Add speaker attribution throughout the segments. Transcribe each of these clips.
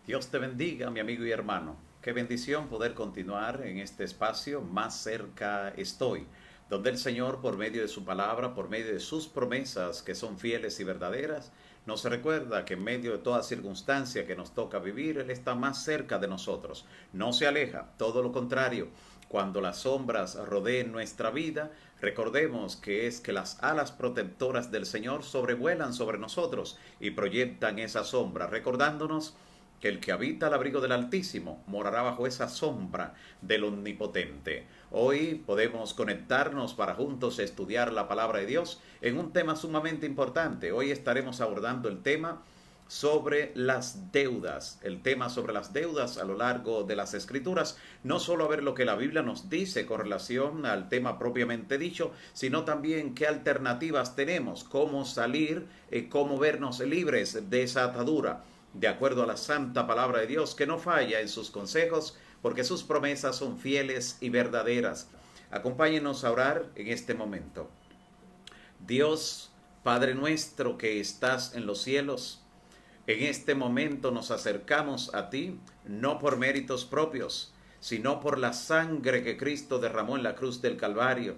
Speaker 1: Dios te bendiga, mi amigo y hermano. Qué bendición poder continuar en este espacio. Más cerca estoy, donde el Señor, por medio de su palabra, por medio de sus promesas que son fieles y verdaderas, nos recuerda que en medio de toda circunstancia que nos toca vivir, Él está más cerca de nosotros. No se aleja, todo lo contrario. Cuando las sombras rodeen nuestra vida, recordemos que es que las alas protectoras del Señor sobrevuelan sobre nosotros y proyectan esa sombra, recordándonos que el que habita al abrigo del Altísimo morará bajo esa sombra del Omnipotente. Hoy podemos conectarnos para juntos estudiar la palabra de Dios en un tema sumamente importante. Hoy estaremos abordando el tema sobre las deudas, el tema sobre las deudas a lo largo de las Escrituras, no solo a ver lo que la Biblia nos dice con relación al tema propiamente dicho, sino también qué alternativas tenemos, cómo salir, cómo vernos libres de esa atadura, de acuerdo a la santa palabra de Dios, que no falla en sus consejos, porque sus promesas son fieles y verdaderas. Acompáñenos a orar en este momento. Dios, Padre nuestro que estás en los cielos, en este momento nos acercamos a ti, no por méritos propios, sino por la sangre que Cristo derramó en la cruz del Calvario.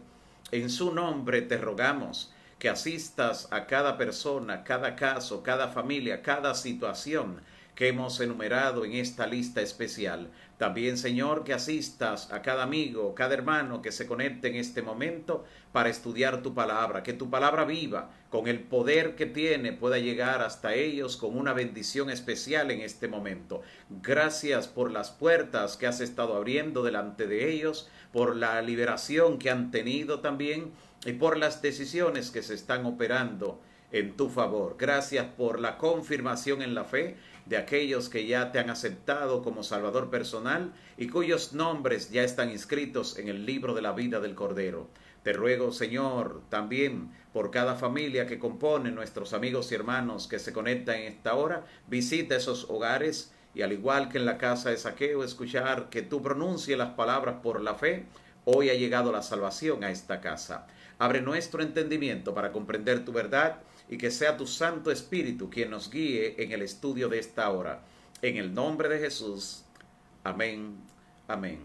Speaker 1: En su nombre te rogamos que asistas a cada persona, cada caso, cada familia, cada situación que hemos enumerado en esta lista especial. También, Señor, que asistas a cada amigo, cada hermano que se conecte en este momento para estudiar tu palabra, que tu palabra viva, con el poder que tiene, pueda llegar hasta ellos con una bendición especial en este momento. Gracias por las puertas que has estado abriendo delante de ellos, por la liberación que han tenido también y por las decisiones que se están operando en tu favor. Gracias por la confirmación en la fe de aquellos que ya te han aceptado como Salvador personal y cuyos nombres ya están inscritos en el libro de la vida del Cordero. Te ruego, Señor, también por cada familia que compone nuestros amigos y hermanos que se conectan en esta hora, visita esos hogares y al igual que en la casa de Zaqueo, escuchar que tú pronuncies las palabras por la fe. Hoy ha llegado la salvación a esta casa. Abre nuestro entendimiento para comprender tu verdad y que sea tu Santo Espíritu quien nos guíe en el estudio de esta hora. En el nombre de Jesús. Amén. Amén.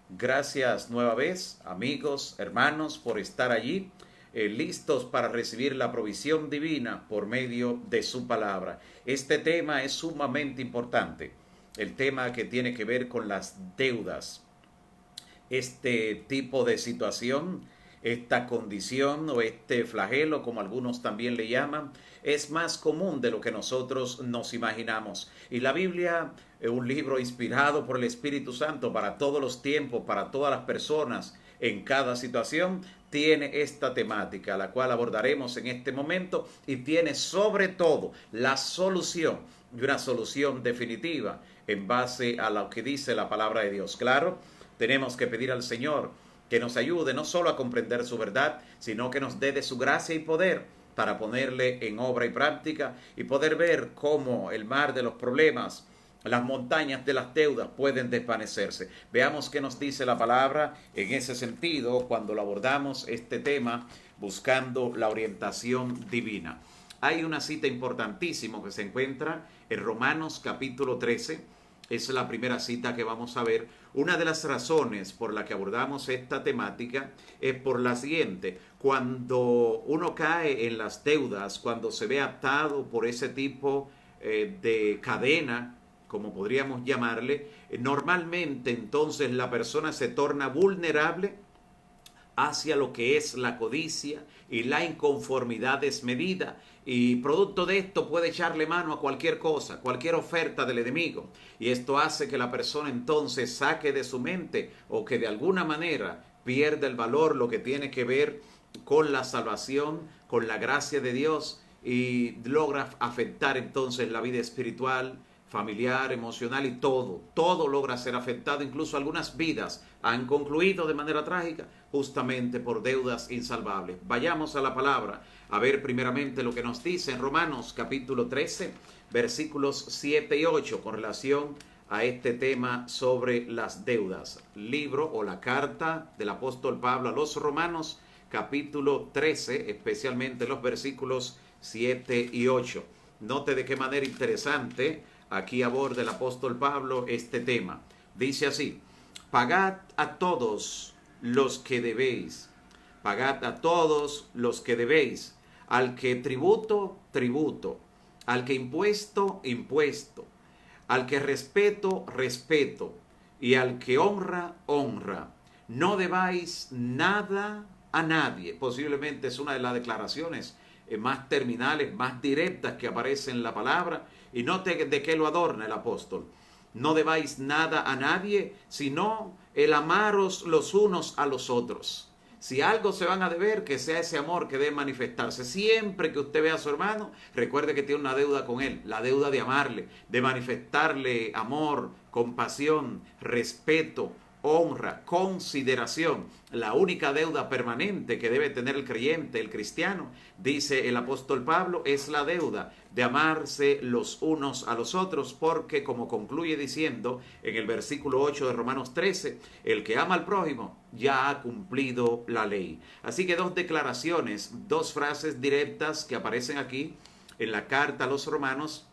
Speaker 1: Gracias nueva vez, amigos, hermanos, por estar allí, listos para recibir la provisión divina por medio de su palabra. Este tema es sumamente importante. El tema que tiene que ver con las deudas. Este tipo de situación, esta condición o este flagelo, como algunos también le llaman, es más común de lo que nosotros nos imaginamos. Y la Biblia, un libro inspirado por el Espíritu Santo para todos los tiempos, para todas las personas, en cada situación, tiene esta temática, la cual abordaremos en este momento, y tiene sobre todo la solución, y una solución definitiva en base a lo que dice la palabra de Dios. Claro, tenemos que pedir al Señor que nos ayude no solo a comprender su verdad, sino que nos dé de su gracia y poder para ponerle en obra y práctica y poder ver cómo el mar de los problemas, las montañas de las deudas pueden desvanecerse. Veamos qué nos dice la palabra en ese sentido cuando lo abordamos este tema buscando la orientación divina. Hay una cita importantísima que se encuentra en Romanos capítulo 13. Es la primera cita que vamos a ver. Una de las razones por la que abordamos esta temática es por la siguiente. Cuando uno cae en las deudas, cuando se ve atado por ese tipo de cadena, como podríamos llamarle, normalmente entonces la persona se torna vulnerable hacia lo que es la codicia y la inconformidad desmedida, y producto de esto puede echarle mano a cualquier cosa, cualquier oferta del enemigo, y esto hace que la persona entonces saque de su mente o que de alguna manera pierda el valor, lo que tiene que ver con la salvación, con la gracia de Dios, y logra afectar entonces la vida espiritual, familiar, emocional y todo logra ser afectado. Incluso algunas vidas han concluido de manera trágica justamente por deudas insalvables. Vayamos a la palabra a ver primeramente lo que nos dice en Romanos capítulo 13, versículos 7 y 8 con relación a este tema sobre las deudas. Libro o la carta del apóstol Pablo a los Romanos capítulo 13, especialmente los versículos 7 y 8. Note de qué manera interesante aquí aborda el apóstol Pablo este tema. Dice así: pagad a todos los que debéis. Pagad a todos los que debéis. Al que tributo, tributo. Al que impuesto, impuesto. Al que respeto, respeto. Y al que honra, honra. No debáis nada a nadie. Posiblemente es una de las declaraciones más terminales, más directas que aparece en la palabra. Y note de qué lo adorna el apóstol. No debáis nada a nadie, sino el amaros los unos a los otros. Si algo se van a deber, que sea ese amor que debe manifestarse. Siempre que usted vea a su hermano, recuerde que tiene una deuda con él, la deuda de amarle, de manifestarle amor, compasión, respeto, honra, consideración. La única deuda permanente que debe tener el creyente, el cristiano, dice el apóstol Pablo, es la deuda de amarse los unos a los otros, porque como concluye diciendo en el versículo 8 de Romanos 13, el que ama al prójimo ya ha cumplido la ley. Así que dos declaraciones, dos frases directas que aparecen aquí en la carta a los Romanos,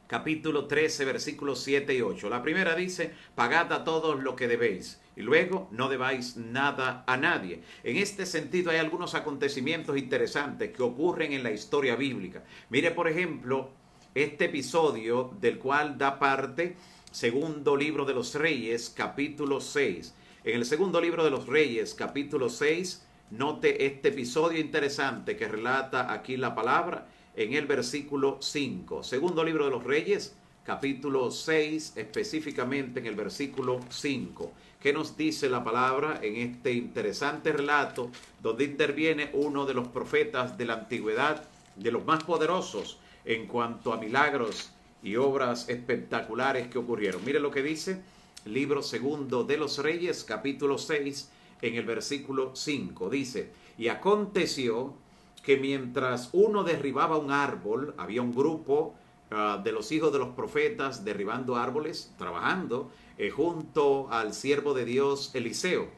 Speaker 1: capítulo 13, versículos 7 y 8. La primera dice: pagad a todos lo que debéis. Y luego, no debáis nada a nadie. En este sentido hay algunos acontecimientos interesantes que ocurren en la historia bíblica. Mire, por ejemplo, este episodio del cual da parte segundo libro de los Reyes, capítulo 6. En el segundo libro de los Reyes, capítulo 6, note este episodio interesante que relata aquí la palabra en el versículo 5. Segundo libro de los Reyes, capítulo 6, específicamente en el versículo 5. ¿Qué nos dice la palabra en este interesante relato donde interviene uno de los profetas de la antigüedad, de los más poderosos en cuanto a milagros y obras espectaculares que ocurrieron? Mire lo que dice libro segundo de los Reyes, capítulo 6, en el versículo 5. Dice: y aconteció que mientras uno derribaba un árbol, había un grupo de los hijos de los profetas derribando árboles, trabajando junto al siervo de Dios Eliseo.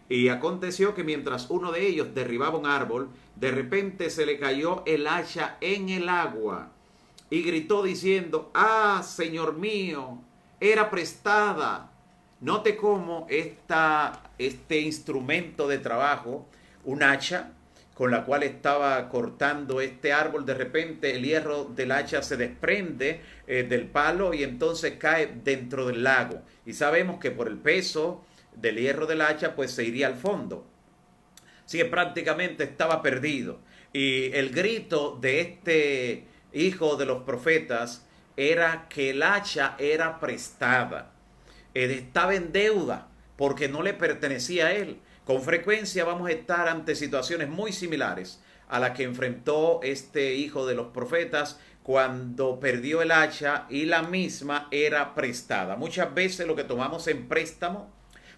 Speaker 1: Y aconteció que mientras uno de ellos derribaba un árbol, de repente se le cayó el hacha en el agua y gritó diciendo: ¡ah, Señor mío! Era prestada. Note cómo este instrumento de trabajo, un hacha, con la cual estaba cortando este árbol, de repente el hierro del hacha se desprende del palo y entonces cae dentro del lago. Y sabemos que por el peso del hierro del hacha, pues se iría al fondo. Así que prácticamente estaba perdido. Y el grito de este hijo de los profetas era que el hacha era prestada. Estaba en deuda porque no le pertenecía a él. Con frecuencia vamos a estar ante situaciones muy similares a la que enfrentó este hijo de los profetas cuando perdió el hacha y la misma era prestada. Muchas veces lo que tomamos en préstamo,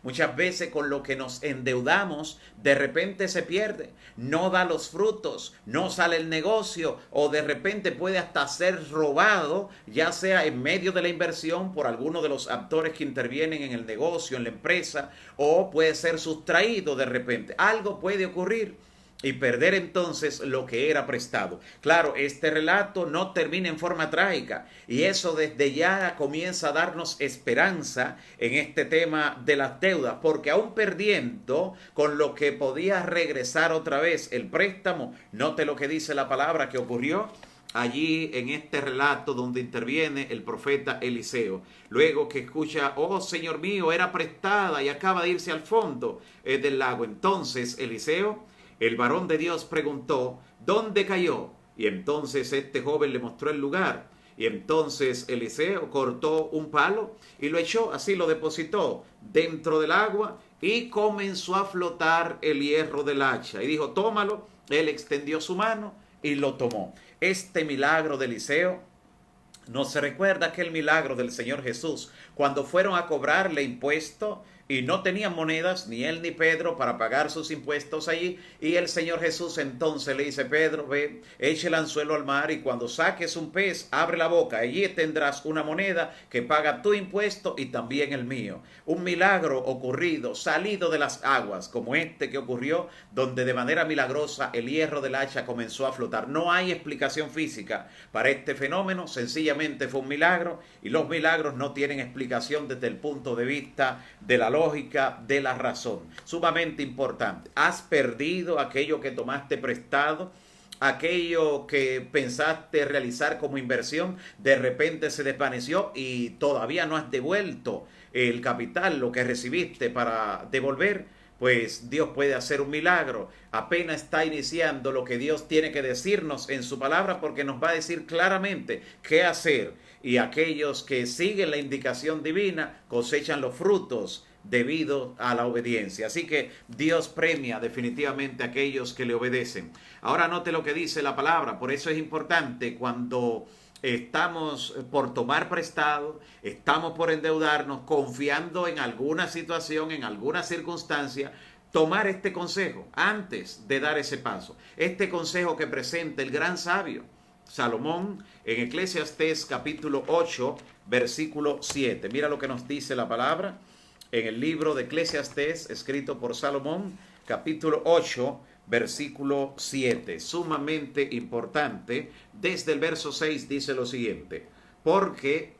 Speaker 1: muchas veces con lo que nos endeudamos, de repente se pierde, no da los frutos, no sale el negocio o de repente puede hasta ser robado, ya sea en medio de la inversión por alguno de los actores que intervienen en el negocio, en la empresa, o puede ser sustraído de repente. Algo puede ocurrir y perder entonces lo que era prestado. Claro, este relato no termina en forma trágica y eso desde ya comienza a darnos esperanza en este tema de las deudas, porque aún perdiendo con lo que podía regresar otra vez el préstamo, note lo que dice la palabra que ocurrió allí en este relato donde interviene el profeta Eliseo. Luego que escucha: oh Señor mío, era prestada y acaba de irse al fondo del lago. Entonces Eliseo, el varón de Dios, preguntó: ¿dónde cayó? Y entonces este joven le mostró el lugar. Y entonces Eliseo cortó un palo y lo echó, así lo depositó dentro del agua y comenzó a flotar el hierro del hacha. Y dijo: tómalo. Él extendió su mano y lo tomó. Este milagro de Eliseo nos recuerda aquel milagro del Señor Jesús cuando fueron a cobrarle impuesto y no tenían monedas, ni él ni Pedro, para pagar sus impuestos allí. Y el Señor Jesús entonces le dice: Pedro, ve, eche el anzuelo al mar y cuando saques un pez, abre la boca. Allí tendrás una moneda que paga tu impuesto y también el mío. Un milagro ocurrido, salido de las aguas, como este que ocurrió, donde de manera milagrosa el hierro del hacha comenzó a flotar. No hay explicación física para este fenómeno, sencillamente fue un milagro, y los milagros no tienen explicación desde el punto de vista de la lógica, de la razón. Sumamente importante. Has perdido aquello que tomaste prestado, aquello que pensaste realizar como inversión, de repente se desvaneció y todavía no has devuelto el capital, lo que recibiste para devolver. Pues Dios puede hacer un milagro. Apenas está iniciando lo que Dios tiene que decirnos en su palabra, porque nos va a decir claramente qué hacer. Y aquellos que siguen la indicación divina cosechan los frutos debido a la obediencia. Así que Dios premia definitivamente a aquellos que le obedecen. Ahora note lo que dice la palabra. Por eso es importante, cuando estamos por tomar prestado, estamos por endeudarnos, confiando en alguna situación, en alguna circunstancia, tomar este consejo antes de dar ese paso. Este consejo que presenta el gran sabio Salomón en Eclesiastés capítulo 8, versículo 7. Mira lo que nos dice la palabra en el libro de Eclesiastés, escrito por Salomón, capítulo 8, versículo 7. Sumamente importante. Desde el verso 6 dice lo siguiente: porque,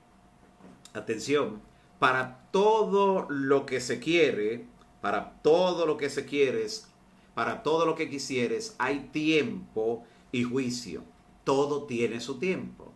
Speaker 1: atención, para todo lo que se quiere, para todo lo que se quieres, para todo lo que quisieres, hay tiempo y juicio. Todo tiene su tiempo.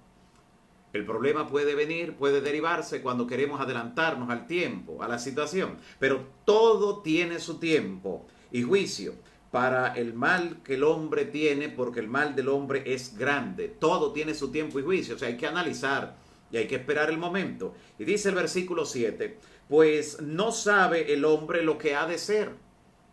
Speaker 1: El problema puede venir, puede derivarse cuando queremos adelantarnos al tiempo, a la situación. Pero todo tiene su tiempo y juicio para el mal que el hombre tiene, porque el mal del hombre es grande. Todo tiene su tiempo y juicio. O sea, hay que analizar y hay que esperar el momento. Y dice el versículo 7, pues no sabe el hombre lo que ha de ser.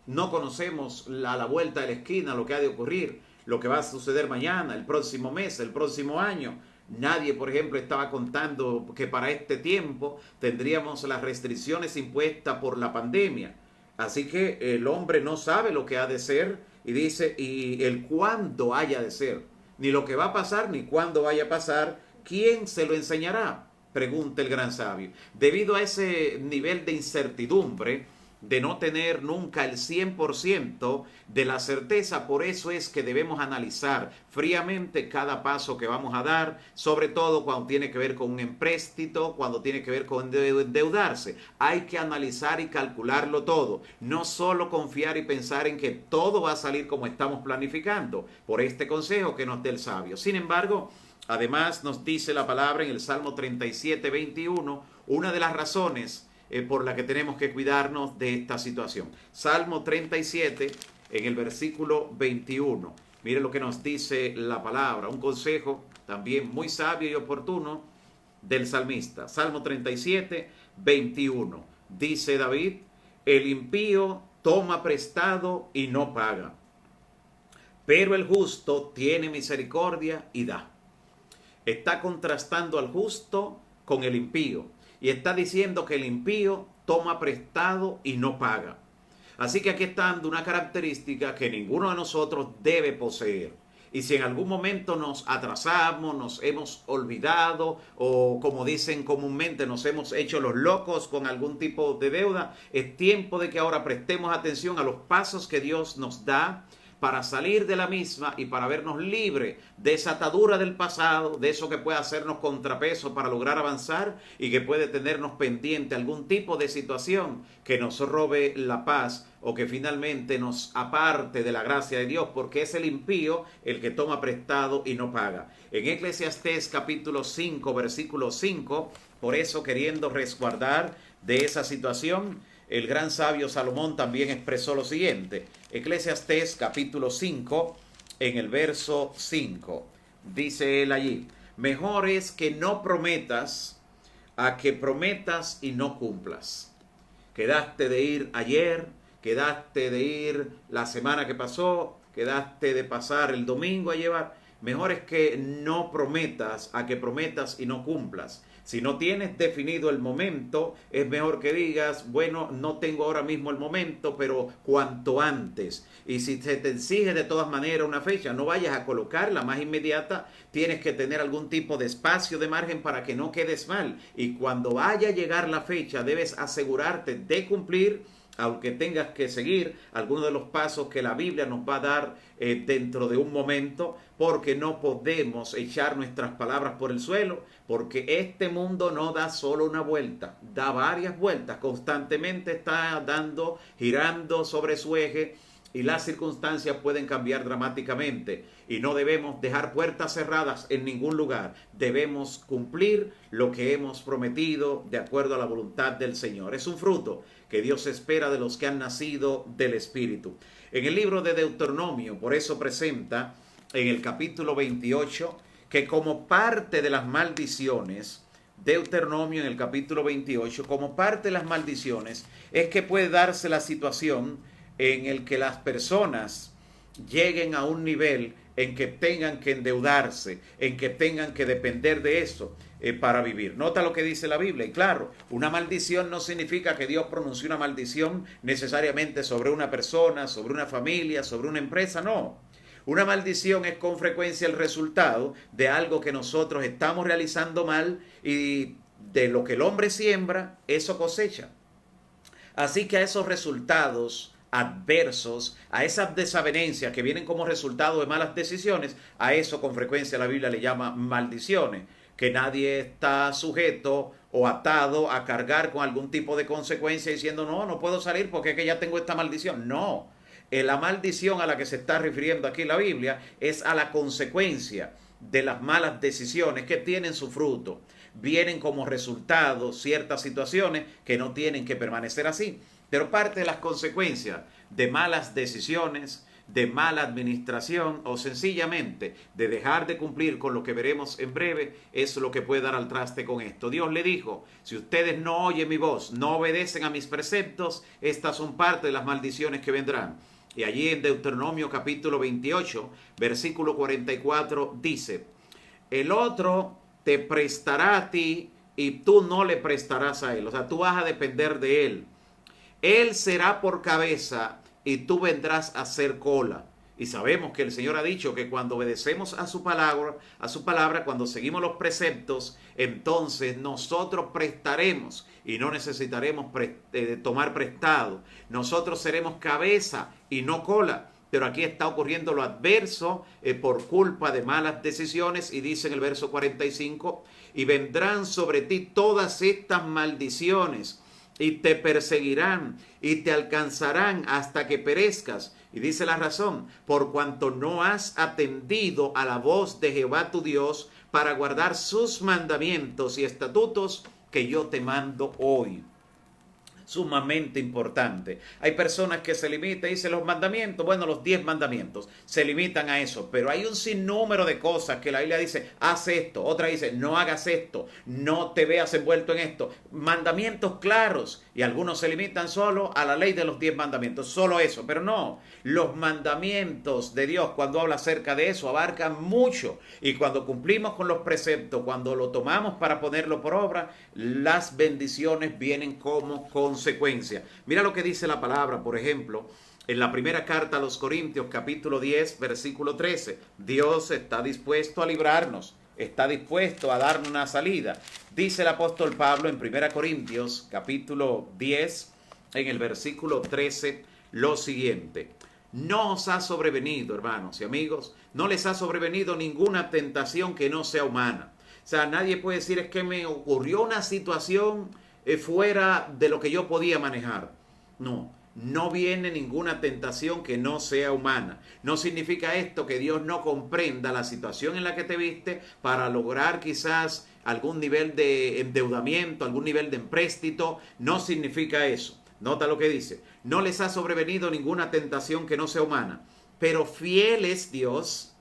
Speaker 1: No conocemos a la vuelta de la esquina lo que ha de ocurrir, lo que va a suceder mañana, el próximo mes, el próximo año. Nadie, por ejemplo, estaba contando que para este tiempo tendríamos las restricciones impuestas por la pandemia. Así que el hombre no sabe lo que ha de ser, y dice, y el cuándo haya de ser. Ni lo que va a pasar, ni cuándo vaya a pasar. ¿Quién se lo enseñará?, pregunta el gran sabio. Debido a ese nivel de incertidumbre, de no tener nunca el 100% de la certeza, por eso es que debemos analizar fríamente cada paso que vamos a dar, sobre todo cuando tiene que ver con un empréstito, cuando tiene que ver con endeudarse. Hay que analizar y calcularlo todo, no solo confiar y pensar en que todo va a salir como estamos planificando, por este consejo que nos dé el sabio. Sin embargo, además nos dice la palabra en el Salmo 37, 21, una de las razones por la que tenemos que cuidarnos de esta situación. Salmo 37, en el versículo 21. Mire lo que nos dice la palabra, un consejo también muy sabio y oportuno del salmista. Salmo 37, 21. Dice David: el impío toma prestado y no paga, pero el justo tiene misericordia y da. Está contrastando al justo con el impío. Y está diciendo que el impío toma prestado y no paga. Así que aquí está dando una característica que ninguno de nosotros debe poseer. Y si en algún momento nos atrasamos, nos hemos olvidado, o como dicen comúnmente, nos hemos hecho los locos con algún tipo de deuda, es tiempo de que ahora prestemos atención a los pasos que Dios nos da para salir de la misma y para vernos libre de esa atadura del pasado, de eso que puede hacernos contrapeso para lograr avanzar y que puede tenernos pendiente algún tipo de situación que nos robe la paz o que finalmente nos aparte de la gracia de Dios, porque es el impío el que toma prestado y no paga. En Eclesiastés capítulo 5, versículo 5, por eso, queriendo resguardar de esa situación, el gran sabio Salomón también expresó lo siguiente. Eclesiastés capítulo 5, en el verso 5, dice él allí: mejor es que no prometas a que prometas y no cumplas. Quedaste de ir ayer, quedaste de ir la semana que pasó, quedaste de pasar el domingo a llevar. Mejor es que no prometas a que prometas y no cumplas. Si no tienes definido el momento, es mejor que digas, bueno, no tengo ahora mismo el momento, pero cuanto antes. Y si se te exige de todas maneras una fecha, no vayas a colocar la más inmediata, tienes que tener algún tipo de espacio de margen para que no quedes mal. Y cuando vaya a llegar la fecha, debes asegurarte de cumplir, aunque tengas que seguir algunos de los pasos que la Biblia nos va a dar dentro de un momento, porque no podemos echar nuestras palabras por el suelo, porque este mundo no da solo una vuelta, da varias vueltas, constantemente está dando, girando sobre su eje, y las circunstancias pueden cambiar dramáticamente y no debemos dejar puertas cerradas en ningún lugar. Debemos cumplir lo que hemos prometido de acuerdo a la voluntad del Señor. Es un fruto que Dios espera de los que han nacido del Espíritu. En el libro de Deuteronomio, por eso presenta en el capítulo 28 que como parte de las maldiciones, Deuteronomio en el capítulo 28, como parte de las maldiciones, es que puede darse la situación en el que las personas lleguen a un nivel en que tengan que endeudarse, en que tengan que depender de eso para vivir. Nota lo que dice la Biblia. Y claro, una maldición no significa que Dios pronuncie una maldición necesariamente sobre una persona, sobre una familia, sobre una empresa, no. Una maldición es con frecuencia el resultado de algo que nosotros estamos realizando mal, y de lo que el hombre siembra, eso cosecha. Así que a esos resultados adversos, a esas desavenencias que vienen como resultado de malas decisiones, a eso con frecuencia la Biblia le llama maldiciones, que nadie está sujeto o atado a cargar con algún tipo de consecuencia diciendo no puedo salir porque es que ya tengo esta maldición. No, la maldición a la que se está refiriendo aquí la Biblia es a la consecuencia de las malas decisiones que tienen su fruto. Vienen como resultado ciertas situaciones que no tienen que permanecer así. Pero parte de las consecuencias de malas decisiones, de mala administración o sencillamente de dejar de cumplir con lo que veremos en breve, es lo que puede dar al traste con esto. Dios le dijo, si ustedes no oyen mi voz, no obedecen a mis preceptos, estas son parte de las maldiciones que vendrán. Y allí en Deuteronomio capítulo 28, versículo 44 dice, el otro te prestará a ti y tú no le prestarás a él. O sea, tú vas a depender de él. Él será por cabeza y tú vendrás a ser cola. Y sabemos que el Señor ha dicho que cuando obedecemos a su palabra, cuando seguimos los preceptos, entonces nosotros prestaremos y no necesitaremos tomar prestado. Nosotros seremos cabeza y no cola. Pero aquí está ocurriendo lo adverso por culpa de malas decisiones, y dice en el verso 45, y vendrán sobre ti todas estas maldiciones, y te perseguirán y te alcanzarán hasta que perezcas. Y dice la razón, por cuanto no has atendido a la voz de Jehová tu Dios para guardar sus mandamientos y estatutos que yo te mando hoy. Sumamente importante. Hay personas que se limitan y dicen los mandamientos, bueno, los 10 mandamientos, se limitan a eso, pero hay un sinnúmero de cosas que la Biblia dice, haz esto, otra dice, no hagas esto, no te veas envuelto en esto. Mandamientos claros, y algunos se limitan solo a la ley de los 10 mandamientos, solo eso, pero no, los mandamientos de Dios, cuando habla acerca de eso, abarcan mucho, y cuando cumplimos con los preceptos, cuando lo tomamos para ponerlo por obra, las bendiciones vienen como consecuencia. Mira lo que dice la palabra, por ejemplo, en la primera carta a los Corintios, capítulo 10, versículo 13. Dios está dispuesto a librarnos, está dispuesto a darnos una salida. Dice el apóstol Pablo en 1 Corintios, capítulo 10, en el versículo 13, lo siguiente. No os ha sobrevenido, hermanos y amigos, no les ha sobrevenido ninguna tentación que no sea humana. O sea, nadie puede decir es que me ocurrió una situación fuera de lo que yo podía manejar. No viene ninguna tentación que no sea humana. No significa esto que Dios no comprenda la situación en la que te viste para lograr quizás algún nivel de endeudamiento, algún nivel de empréstito. No significa eso. Nota lo que dice. No les ha sobrevenido ninguna tentación que no sea humana, pero fiel es Dios,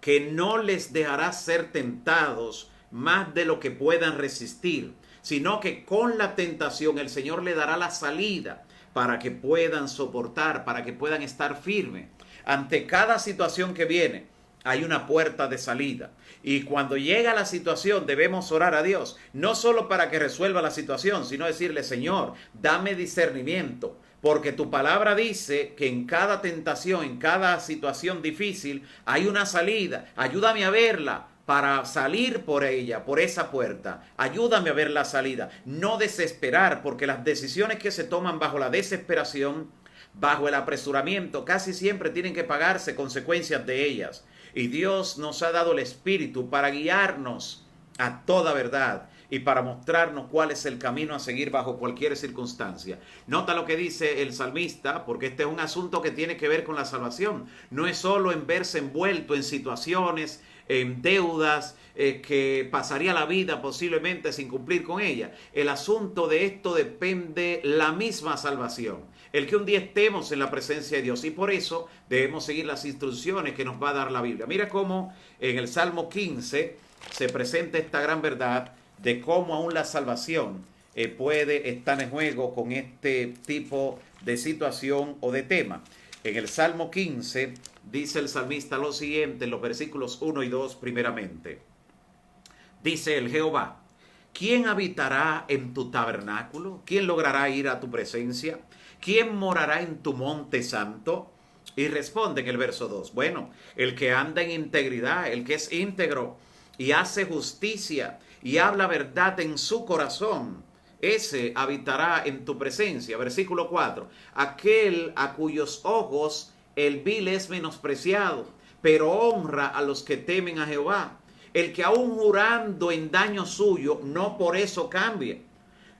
Speaker 1: que no les dejará ser tentados más de lo que puedan resistir, sino que con la tentación el Señor le dará la salida para que puedan soportar, para que puedan estar firmes. Ante cada situación que viene, hay una puerta de salida. Y cuando llega la situación debemos orar a Dios, no solo para que resuelva la situación, sino decirle: Señor, dame discernimiento, porque tu palabra dice que en cada tentación, en cada situación difícil, hay una salida. Ayúdame a verla para salir por ella, por esa puerta. Ayúdame a ver la salida. No desesperar, porque las decisiones que se toman bajo la desesperación, bajo el apresuramiento, casi siempre tienen que pagarse consecuencias de ellas. Y Dios nos ha dado el Espíritu para guiarnos a toda verdad y para mostrarnos cuál es el camino a seguir bajo cualquier circunstancia. Nota lo que dice el salmista, porque este es un asunto que tiene que ver con la salvación. No es solo en verse envuelto en situaciones, en deudas, que pasaría la vida posiblemente sin cumplir con ella. El asunto de esto depende la misma salvación. El que un día estemos en la presencia de Dios, y por eso debemos seguir las instrucciones que nos va a dar la Biblia. Mira cómo en el Salmo 15 se presenta esta gran verdad de cómo aún la salvación puede estar en juego con este tipo de situación o de tema. En el Salmo 15 dice el salmista lo siguiente en los versículos 1 y 2 primeramente. Dice el Jehová: ¿quién habitará en tu tabernáculo? ¿Quién logrará ir a tu presencia? ¿Quién morará en tu monte santo? Y responde en el verso 2, bueno, el que anda en integridad, el que es íntegro y hace justicia y habla verdad en su corazón, ese habitará en tu presencia. Versículo 4, aquel a cuyos ojos el vil es menospreciado, pero honra a los que temen a Jehová. El que aún jurando en daño suyo, no por eso cambie.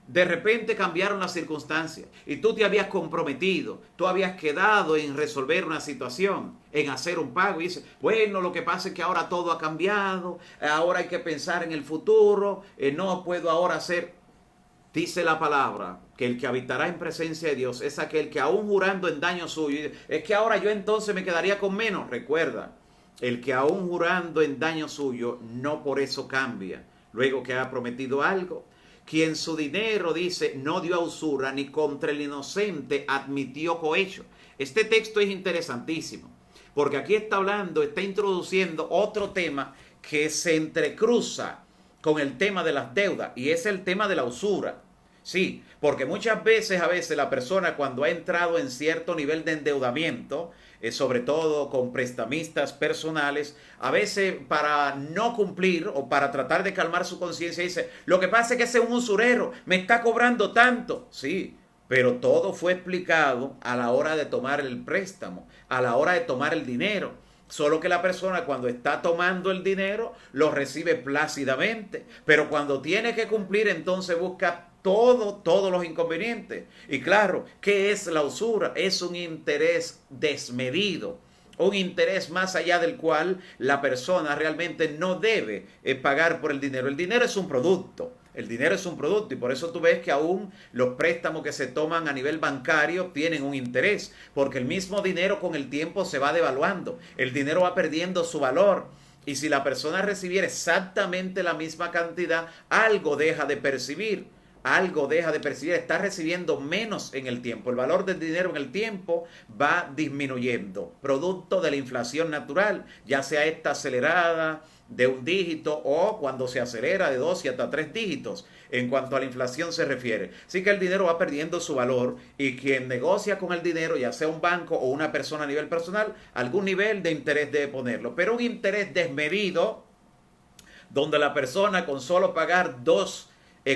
Speaker 1: De repente cambiaron las circunstancias y tú te habías comprometido, tú habías quedado en resolver una situación, en hacer un pago, y dices: bueno, lo que pasa es que ahora todo ha cambiado, ahora hay que pensar en el futuro, no puedo ahora hacer. Dice la palabra que el que habitará en presencia de Dios es aquel que aún jurando en daño suyo, es que ahora yo entonces me quedaría con menos. Recuerda, el que aún jurando en daño suyo, no por eso cambia. Luego que ha prometido algo, quien su dinero, dice, no dio a usura, ni contra el inocente admitió cohecho. Este texto es interesantísimo, porque aquí está hablando, está introduciendo otro tema que se entrecruza con el tema de las deudas, y es el tema de la usura. Sí, porque muchas veces, la persona cuando ha entrado en cierto nivel de endeudamiento, sobre todo con prestamistas personales, a veces para no cumplir o para tratar de calmar su conciencia dice: lo que pasa es que ese es un usurero, me está cobrando tanto. Sí, pero todo fue explicado a la hora de tomar el préstamo, a la hora de tomar el dinero. Solo que la persona cuando está tomando el dinero lo recibe plácidamente, pero cuando tiene que cumplir entonces busca todos los inconvenientes. Y claro, ¿qué es la usura? Es un interés desmedido, un interés más allá del cual la persona realmente no debe pagar por el dinero. El dinero es un producto. El dinero es un producto y por eso tú ves que aún los préstamos que se toman a nivel bancario tienen un interés, porque el mismo dinero con el tiempo se va devaluando, el dinero va perdiendo su valor, y si la persona recibiera exactamente la misma cantidad, algo deja de percibir. Está recibiendo menos en el tiempo. El valor del dinero en el tiempo va disminuyendo, producto de la inflación natural, ya sea esta acelerada de un dígito o cuando se acelera de 2 y hasta 3 dígitos en cuanto a la inflación se refiere. Así que el dinero va perdiendo su valor y quien negocia con el dinero, ya sea un banco o una persona a nivel personal, algún nivel de interés debe ponerlo. Pero un interés desmedido, donde la persona con solo pagar 2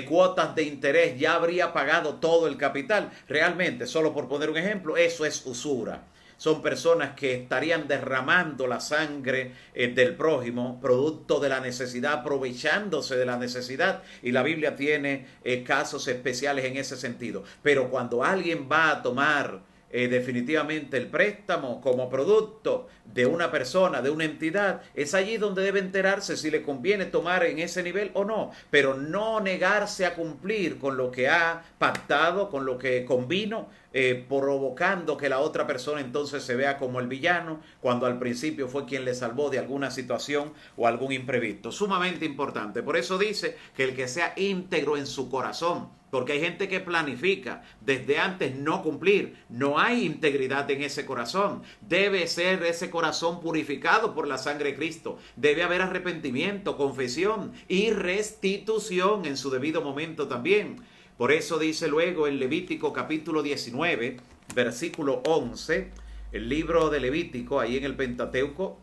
Speaker 1: cuotas de interés ya habría pagado todo el capital. Realmente, solo por poner un ejemplo, eso es usura. Son personas que estarían derramando la sangre del prójimo, producto de la necesidad, aprovechándose de la necesidad. Y la Biblia tiene casos especiales en ese sentido. Pero cuando alguien va a tomar definitivamente el préstamo como producto de una persona, de una entidad, es allí donde debe enterarse si le conviene tomar en ese nivel o no, pero no negarse a cumplir con lo que ha pactado, con lo que convino provocando que la otra persona entonces se vea como el villano, cuando al principio fue quien le salvó de alguna situación o algún imprevisto. Sumamente importante. Por eso dice que el que sea íntegro en su corazón, porque hay gente que planifica desde antes no cumplir. No hay integridad en ese corazón. Debe ser ese corazón purificado por la sangre de Cristo. Debe haber arrepentimiento, confesión y restitución en su debido momento también. Por eso dice luego en Levítico capítulo 19, versículo 11, el libro de Levítico, ahí en el Pentateuco,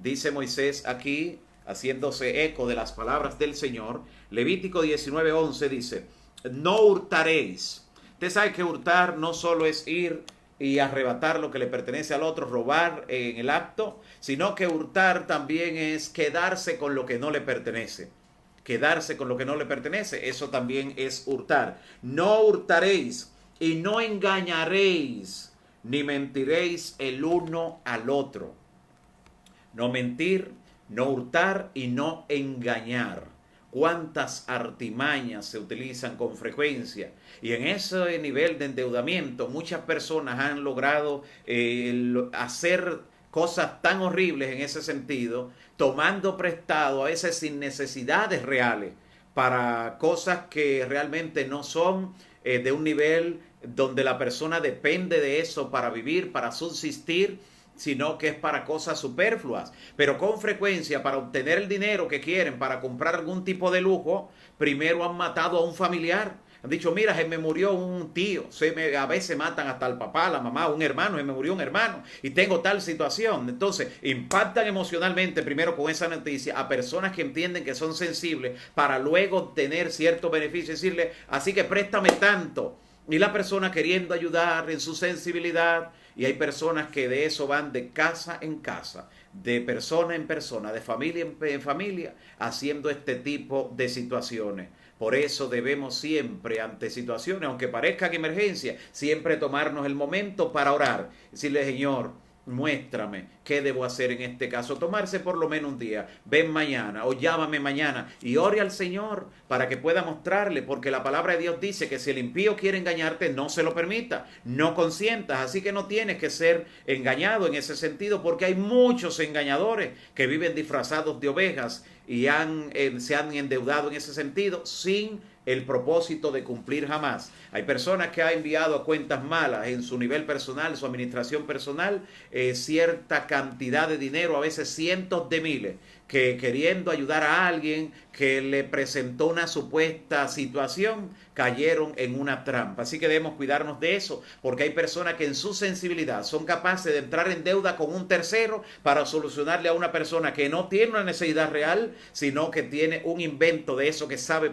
Speaker 1: dice Moisés aquí, haciéndose eco de las palabras del Señor, Levítico 19, 11 dice, no hurtaréis. Usted sabe que hurtar no solo es ir y arrebatar lo que le pertenece al otro, robar en el acto, sino que hurtar también es quedarse con lo que no le pertenece. Quedarse con lo que no le pertenece, eso también es hurtar. No hurtaréis y no engañaréis, ni mentiréis el uno al otro. No mentir, no hurtar y no engañar. Cuántas artimañas se utilizan con frecuencia, y en ese nivel de endeudamiento muchas personas han logrado hacer cosas tan horribles en ese sentido, tomando prestado a veces sin necesidades reales para cosas que realmente no son de un nivel donde la persona depende de eso para vivir, para subsistir, sino que es para cosas superfluas. Pero con frecuencia, para obtener el dinero que quieren, para comprar algún tipo de lujo, primero han matado a un familiar. Han dicho, mira, se me murió un tío, a veces matan hasta al papá, la mamá, un hermano, se me murió un hermano y tengo tal situación. Entonces, impactan emocionalmente primero con esa noticia a personas que entienden que son sensibles para luego obtener cierto beneficio y decirle, así que préstame tanto. Y la persona queriendo ayudar en su sensibilidad, y hay personas que de eso van de casa en casa, de persona en persona, de familia en familia, haciendo este tipo de situaciones. Por eso debemos siempre, ante situaciones, aunque parezcan emergencia, siempre tomarnos el momento para orar. Decirle, Señor, muéstrame qué debo hacer en este caso. Tomarse por lo menos un día. Ven mañana o llámame mañana y ore al Señor para que pueda mostrarle, porque la palabra de Dios dice que si el impío quiere engañarte, no se lo permita, no consientas. Así que no tienes que ser engañado en ese sentido, porque hay muchos engañadores que viven disfrazados de ovejas y se han endeudado en ese sentido sin el propósito de cumplir jamás. Hay personas que han enviado a cuentas malas en su nivel personal, su administración personal, cierta cantidad de dinero, a veces cientos de miles, que queriendo ayudar a alguien que le presentó una supuesta situación, cayeron en una trampa. Así que debemos cuidarnos de eso, porque hay personas que en su sensibilidad son capaces de entrar en deuda con un tercero para solucionarle a una persona que no tiene una necesidad real, sino que tiene un invento de eso que sabe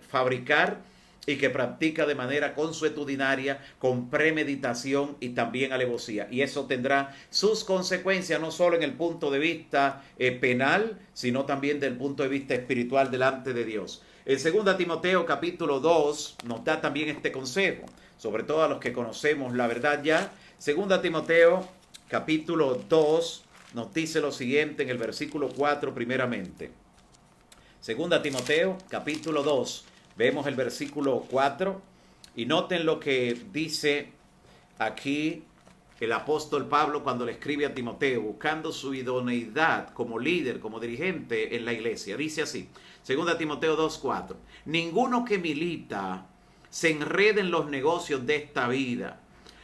Speaker 1: fabricar y que practica de manera consuetudinaria, con premeditación y también alevosía. Y eso tendrá sus consecuencias no solo en el punto de vista penal, sino también del punto de vista espiritual delante de Dios. En 2 Timoteo capítulo 2 nos da también este consejo, sobre todo a los que conocemos la verdad ya. 2 Timoteo capítulo 2 nos dice lo siguiente en el versículo 4 primeramente. 2 Timoteo capítulo 2. Vemos el versículo 4 y noten lo que dice aquí el apóstol Pablo cuando le escribe a Timoteo, buscando su idoneidad como líder, como dirigente en la iglesia. Dice así, 2 Timoteo 2:4, ninguno que milita se enrede en los negocios de esta vida,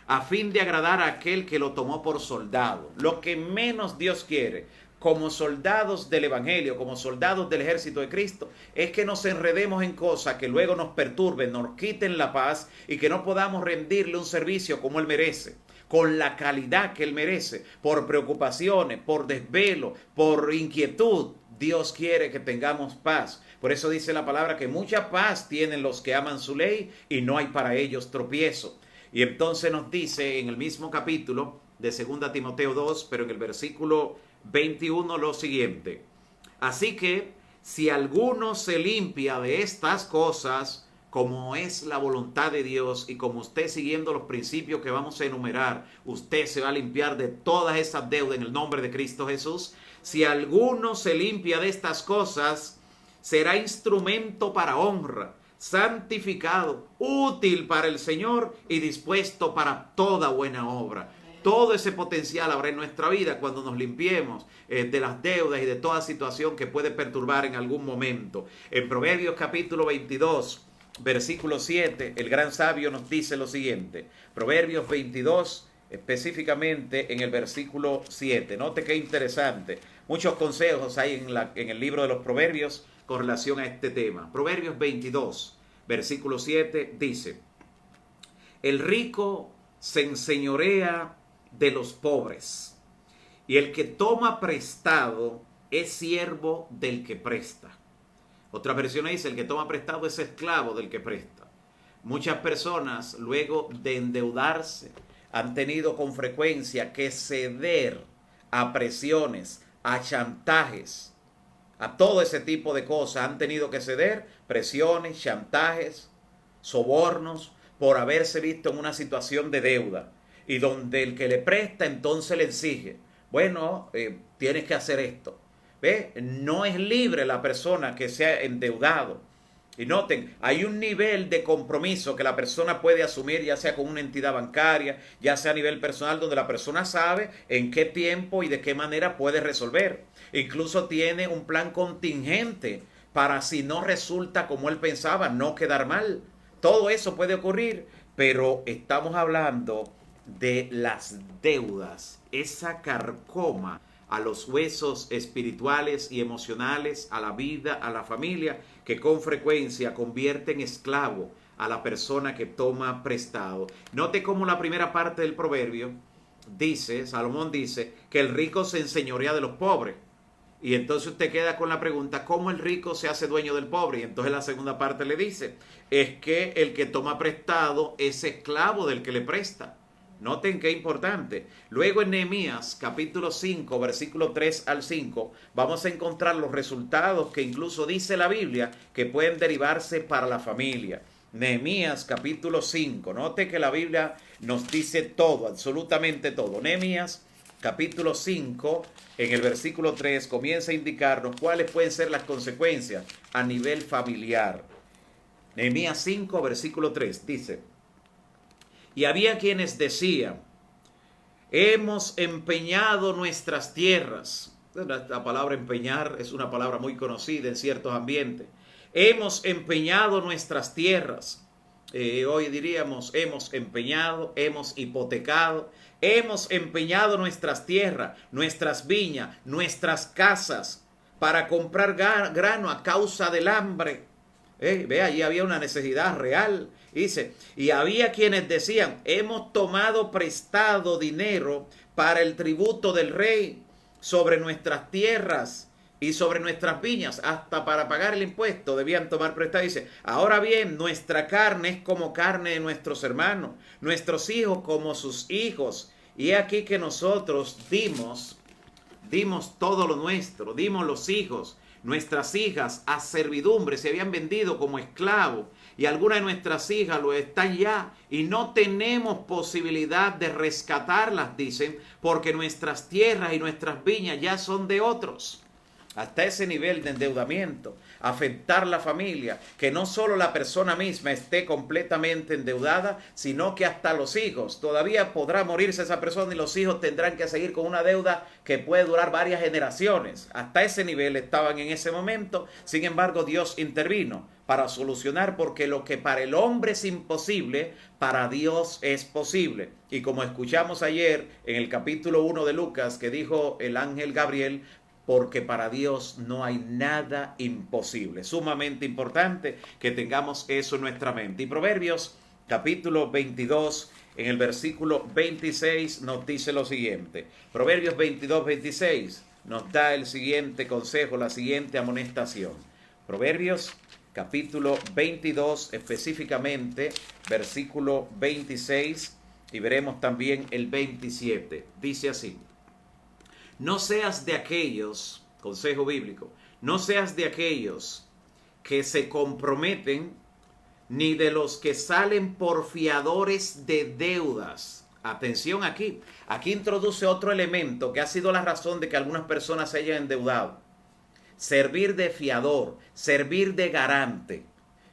Speaker 1: a fin de agradar a aquel que lo tomó por soldado. Lo que menos Dios quiere, como soldados del Evangelio, como soldados del ejército de Cristo, es que nos enredemos en cosas que luego nos perturben, nos quiten la paz y que no podamos rendirle un servicio como Él merece, con la calidad que Él merece, por preocupaciones, por desvelo, por inquietud. Dios quiere que tengamos paz. Por eso dice la palabra que mucha paz tienen los que aman su ley y no hay para ellos tropiezo. Y entonces nos dice en el mismo capítulo de 2 Timoteo 2, pero en el versículo 21 lo siguiente, así que si alguno se limpia de estas cosas, como es la voluntad de Dios y como usted siguiendo los principios que vamos a enumerar, usted se va a limpiar de todas esas deudas en el nombre de Cristo Jesús. Si alguno se limpia de estas cosas, será instrumento para honra, santificado, útil para el Señor y dispuesto para toda buena obra. Todo ese potencial habrá en nuestra vida cuando nos limpiemos de las deudas y de toda situación que puede perturbar en algún momento. En Proverbios capítulo 22, versículo 7, el gran sabio nos dice lo siguiente. Proverbios 22, específicamente en el versículo 7. Note qué interesante. Muchos consejos hay en el libro de los Proverbios con relación a este tema. Proverbios 22, versículo 7 dice: el rico se enseñorea de los pobres, y el que toma prestado es siervo del que presta. Otra versión dice: el que toma prestado es esclavo del que presta. Muchas personas, luego de endeudarse, han tenido con frecuencia que ceder a presiones, a chantajes, a todo ese tipo de cosas. Han tenido que ceder presiones, chantajes, sobornos, por haberse visto en una situación de deuda. Y donde el que le presta entonces le exige: bueno, tienes que hacer esto. ¿Ve? No es libre la persona que se ha endeudado. Y noten, hay un nivel de compromiso que la persona puede asumir, ya sea con una entidad bancaria, ya sea a nivel personal, donde la persona sabe en qué tiempo y de qué manera puede resolver. Incluso tiene un plan contingente para, si no resulta como él pensaba, no quedar mal. Todo eso puede ocurrir, pero estamos hablando de las deudas, esa carcoma a los huesos espirituales y emocionales, a la vida, a la familia, que con frecuencia convierte en esclavo a la persona que toma prestado. Note cómo la primera parte del proverbio dice, Salomón dice, que el rico se enseñorea de los pobres. Y entonces usted queda con la pregunta: ¿cómo el rico se hace dueño del pobre? Y entonces la segunda parte le dice: es que el que toma prestado es esclavo del que le presta. Noten qué importante. Luego en Nehemías capítulo 5, versículo 3 al 5, vamos a encontrar los resultados que incluso dice la Biblia que pueden derivarse para la familia. Nehemías capítulo 5. Note que la Biblia nos dice todo, absolutamente todo. Nehemías capítulo 5, en el versículo 3, comienza a indicarnos cuáles pueden ser las consecuencias a nivel familiar. Nehemías 5, versículo 3, dice: y había quienes decían: hemos empeñado nuestras tierras. La palabra empeñar es una palabra muy conocida en ciertos ambientes. Hemos empeñado nuestras tierras. Hoy diríamos: hemos empeñado, hemos hipotecado. Hemos empeñado nuestras tierras, nuestras viñas, nuestras casas para comprar grano a causa del hambre. Ve, allí había una necesidad real. Dice: y había quienes decían: hemos tomado prestado dinero para el tributo del rey sobre nuestras tierras y sobre nuestras viñas, hasta para pagar el impuesto debían tomar prestado. Dice: ahora bien, nuestra carne es como carne de nuestros hermanos, nuestros hijos como sus hijos. Y aquí que nosotros dimos todo lo nuestro, dimos los hijos, nuestras hijas a servidumbre, se habían vendido como esclavos, y algunas de nuestras hijas lo están ya, y no tenemos posibilidad de rescatarlas, dicen, porque nuestras tierras y nuestras viñas ya son de otros. Hasta ese nivel de endeudamiento, afectar la familia, que no solo la persona misma esté completamente endeudada, sino que hasta los hijos. Todavía podrá morirse esa persona y los hijos tendrán que seguir con una deuda que puede durar varias generaciones. Hasta ese nivel estaban en ese momento. Sin embargo, Dios intervino para solucionar, porque lo que para el hombre es imposible, para Dios es posible. Y como escuchamos ayer en el capítulo 1 de Lucas, que dijo el ángel Gabriel: porque para Dios no hay nada imposible. Sumamente importante que tengamos eso en nuestra mente. Y Proverbios capítulo 22, en el versículo 26, nos dice lo siguiente. Proverbios 22, 26 nos da el siguiente consejo, la siguiente amonestación. Proverbios capítulo 22, específicamente versículo 26, y veremos también el 27. Dice así: no seas de aquellos, consejo bíblico, no seas de aquellos que se comprometen, ni de los que salen por fiadores de deudas. Atención aquí. Aquí introduce otro elemento que ha sido la razón de que algunas personas se hayan endeudado. Servir de fiador, servir de garante.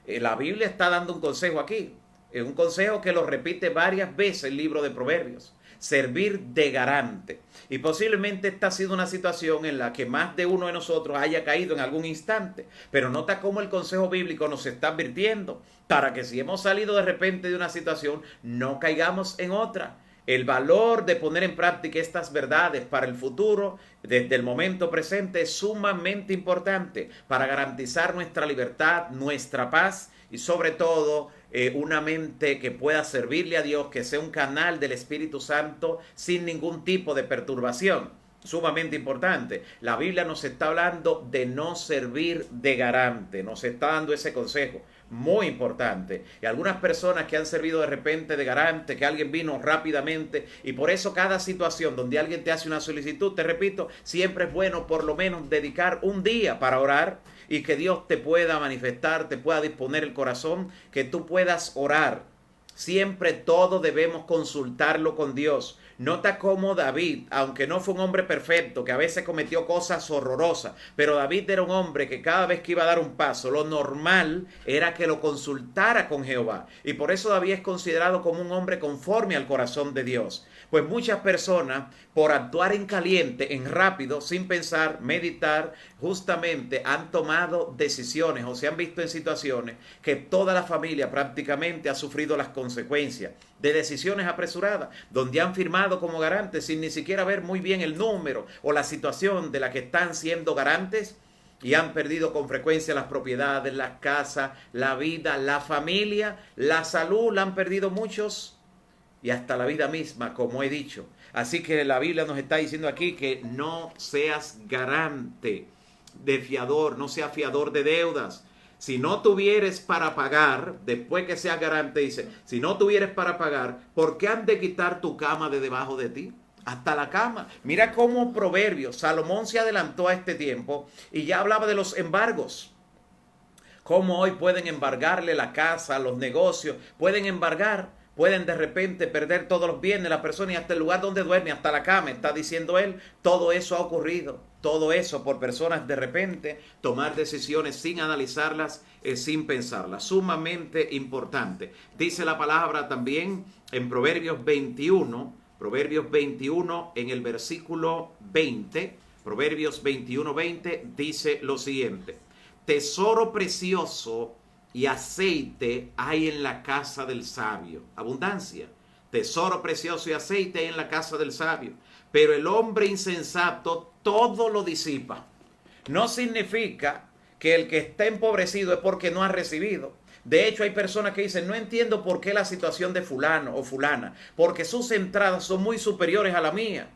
Speaker 1: La Biblia está dando un consejo aquí. Es un consejo que lo repite varias veces el libro de Proverbios. Servir de garante. Y posiblemente esta ha sido una situación en la que más de uno de nosotros haya caído en algún instante. Pero nota cómo el consejo bíblico nos está advirtiendo para que si hemos salido de repente de una situación, no caigamos en otra. El valor de poner en práctica estas verdades para el futuro, desde el momento presente, es sumamente importante para garantizar nuestra libertad, nuestra paz y sobre todo una mente que pueda servirle a Dios, que sea un canal del Espíritu Santo sin ningún tipo de perturbación. Sumamente importante. La Biblia nos está hablando de no servir de garante, nos está dando ese consejo. Muy importante. Y algunas personas que han servido de repente de garante, que alguien vino rápidamente, y por eso cada situación donde alguien te hace una solicitud, te repito, siempre es bueno por lo menos dedicar un día para orar y que Dios te pueda manifestar, te pueda disponer el corazón, que tú puedas orar. Siempre todo debemos consultarlo con Dios. Nota cómo David, aunque no fue un hombre perfecto, que a veces cometió cosas horrorosas, pero David era un hombre que cada vez que iba a dar un paso, lo normal era que lo consultara con Jehová. Y por eso David es considerado como un hombre conforme al corazón de Dios. Pues muchas personas, por actuar en caliente, en rápido, sin pensar, meditar, justamente han tomado decisiones o se han visto en situaciones que toda la familia prácticamente ha sufrido las consecuencias de decisiones apresuradas, donde han firmado como garantes sin ni siquiera ver muy bien el número o la situación de la que están siendo garantes, y han perdido con frecuencia las propiedades, las casas, la vida, la familia, la salud, la han perdido muchos y hasta la vida misma, como he dicho. Así que la Biblia nos está diciendo aquí que no seas garante de fiador, no seas fiador de deudas. Si no tuvieres para pagar, después que seas garante, dice, si no tuvieres para pagar, ¿por qué han de quitar tu cama de debajo de ti? Hasta la cama. Mira cómo Proverbios, Salomón se adelantó a este tiempo y ya hablaba de los embargos. Cómo hoy pueden embargarle la casa, los negocios, pueden embargar. Pueden de repente perder todos los bienes de la persona y hasta el lugar donde duerme, hasta la cama, está diciendo él. Todo eso ha ocurrido. Todo eso por personas de repente tomar decisiones sin analizarlas, sin pensarlas. Sumamente importante. Dice la palabra también en Proverbios 21 en el versículo 20. Proverbios 21:20 dice lo siguiente. Tesoro precioso y aceite hay en la casa del sabio. Abundancia. Tesoro precioso y aceite hay en la casa del sabio. Pero el hombre insensato todo lo disipa. No significa que el que está empobrecido es porque no ha recibido. De hecho, hay personas que dicen, no entiendo por qué la situación de fulano o fulana, porque sus entradas son muy superiores a la mía.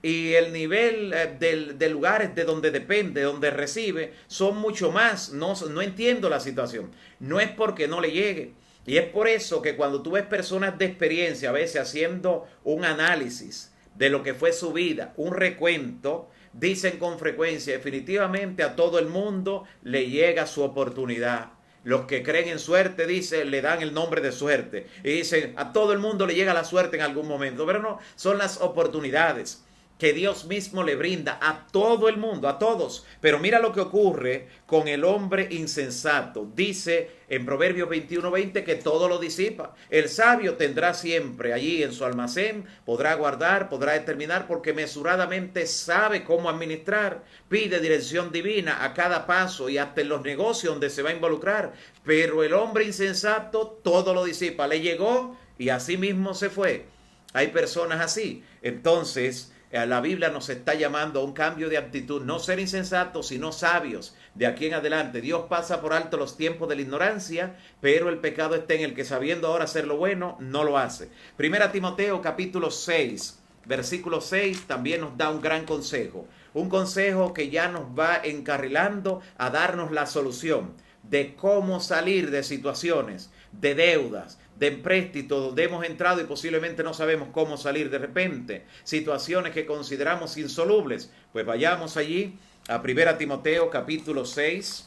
Speaker 1: Y el nivel de lugares de donde depende, donde recibe, son mucho más. No entiendo la situación. No es porque no le llegue. Y es por eso que cuando tú ves personas de experiencia, a veces haciendo un análisis de lo que fue su vida, un recuento, dicen con frecuencia, definitivamente a todo el mundo le llega su oportunidad. Los que creen en suerte, dice, le dan el nombre de suerte. Y dicen, a todo el mundo le llega la suerte en algún momento. Pero no, son las oportunidades que Dios mismo le brinda a todo el mundo, a todos. Pero mira lo que ocurre con el hombre insensato. Dice en Proverbios 21:20 que todo lo disipa. El sabio tendrá siempre allí en su almacén, podrá guardar, podrá determinar, porque mesuradamente sabe cómo administrar. Pide dirección divina a cada paso y hasta en los negocios donde se va a involucrar. Pero el hombre insensato todo lo disipa. Le llegó y así mismo se fue. Hay personas así. Entonces, la Biblia nos está llamando a un cambio de actitud, no ser insensatos, sino sabios. De aquí en adelante, Dios pasa por alto los tiempos de la ignorancia, pero el pecado está en el que sabiendo ahora hacer lo bueno, no lo hace. Primera Timoteo capítulo 6, versículo 6 también nos da un gran consejo. Un consejo que ya nos va encarrilando a darnos la solución de cómo salir de situaciones, de deudas, de empréstitos donde hemos entrado y posiblemente no sabemos cómo salir de repente, situaciones que consideramos insolubles. Pues vayamos allí a 1 Timoteo capítulo 6,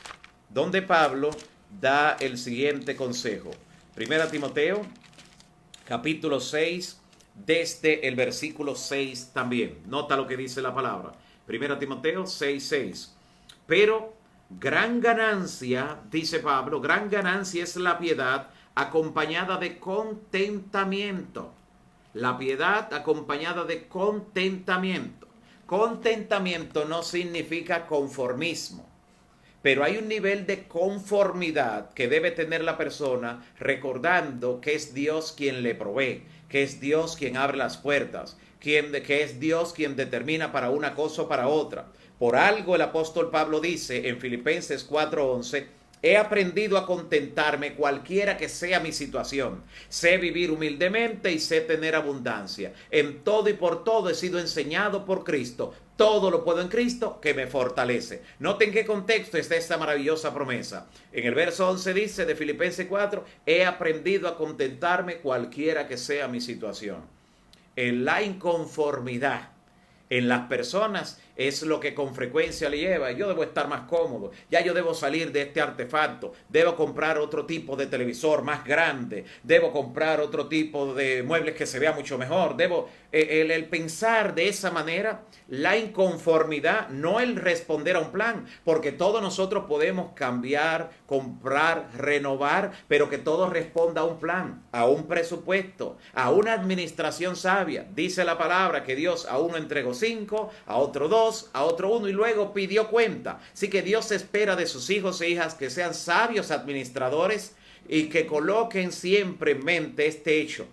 Speaker 1: donde Pablo da el siguiente consejo. 1 Timoteo capítulo 6, desde el versículo 6 también. Nota lo que dice la palabra. 1 Timoteo 6:6. Pero Gran ganancia, dice Pablo, gran ganancia es la piedad acompañada de contentamiento. La piedad acompañada de contentamiento. Contentamiento no significa conformismo, pero hay un nivel de conformidad que debe tener la persona recordando que es Dios quien le provee, que es Dios quien abre las puertas, que es Dios quien determina para una cosa o para otra. Por algo el apóstol Pablo dice en Filipenses 4:11, he aprendido a contentarme cualquiera que sea mi situación. Sé vivir humildemente y sé tener abundancia. En todo y por todo he sido enseñado por Cristo. Todo lo puedo en Cristo que me fortalece. Noten qué contexto está esta maravillosa promesa. En el verso 11 dice de Filipenses 4, he aprendido a contentarme cualquiera que sea mi situación. En la inconformidad en las personas es lo que con frecuencia le lleva. Yo debo estar más cómodo, ya yo debo salir de este artefacto, debo comprar otro tipo de televisor más grande, debo comprar otro tipo de muebles que se vea mucho mejor, debo el pensar de esa manera, la inconformidad, no el responder a un plan, porque todos nosotros podemos cambiar, comprar, renovar, pero que todo responda a un plan, a un presupuesto, a una administración sabia. Dice la palabra que Dios a uno entregó 5, a otro 2, a otro 1 y luego pidió cuenta. Así que Dios espera de sus hijos e hijas que sean sabios administradores y que coloquen siempre en mente este hecho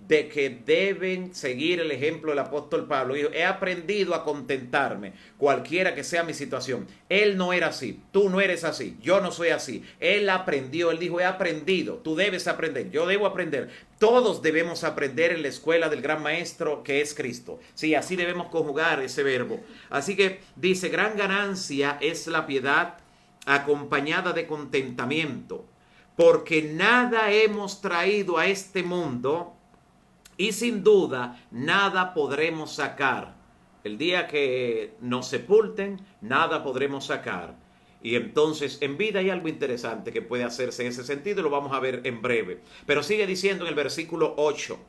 Speaker 1: de que deben seguir el ejemplo del apóstol Pablo. Dijo, he aprendido a contentarme, cualquiera que sea mi situación. Él no era así, tú no eres así, yo no soy así. Él aprendió, él dijo, he aprendido, tú debes aprender, yo debo aprender. Todos debemos aprender en la escuela del gran maestro que es Cristo. Sí, así debemos conjugar ese verbo. Así que dice, gran ganancia es la piedad acompañada de contentamiento, porque nada hemos traído a este mundo y sin duda nada podremos sacar. El día que nos sepulten, nada podremos sacar. Y entonces en vida hay algo interesante que puede hacerse en ese sentido y lo vamos a ver en breve. Pero sigue diciendo en el versículo 8.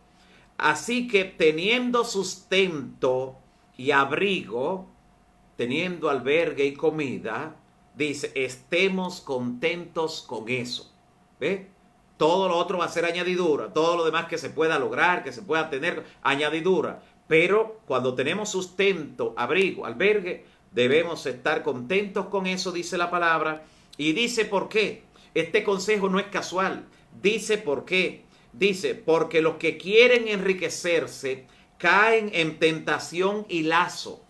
Speaker 1: Así que teniendo sustento y abrigo, teniendo albergue y comida, dice, estemos contentos con eso. ¿Ve? Todo lo otro va a ser añadidura, todo lo demás que se pueda lograr, que se pueda tener, añadidura. Pero cuando tenemos sustento, abrigo, albergue, debemos estar contentos con eso, dice la palabra. Y dice por qué. Este consejo no es casual. Dice por qué. Dice, porque los que quieren enriquecerse caen en tentación y lazo.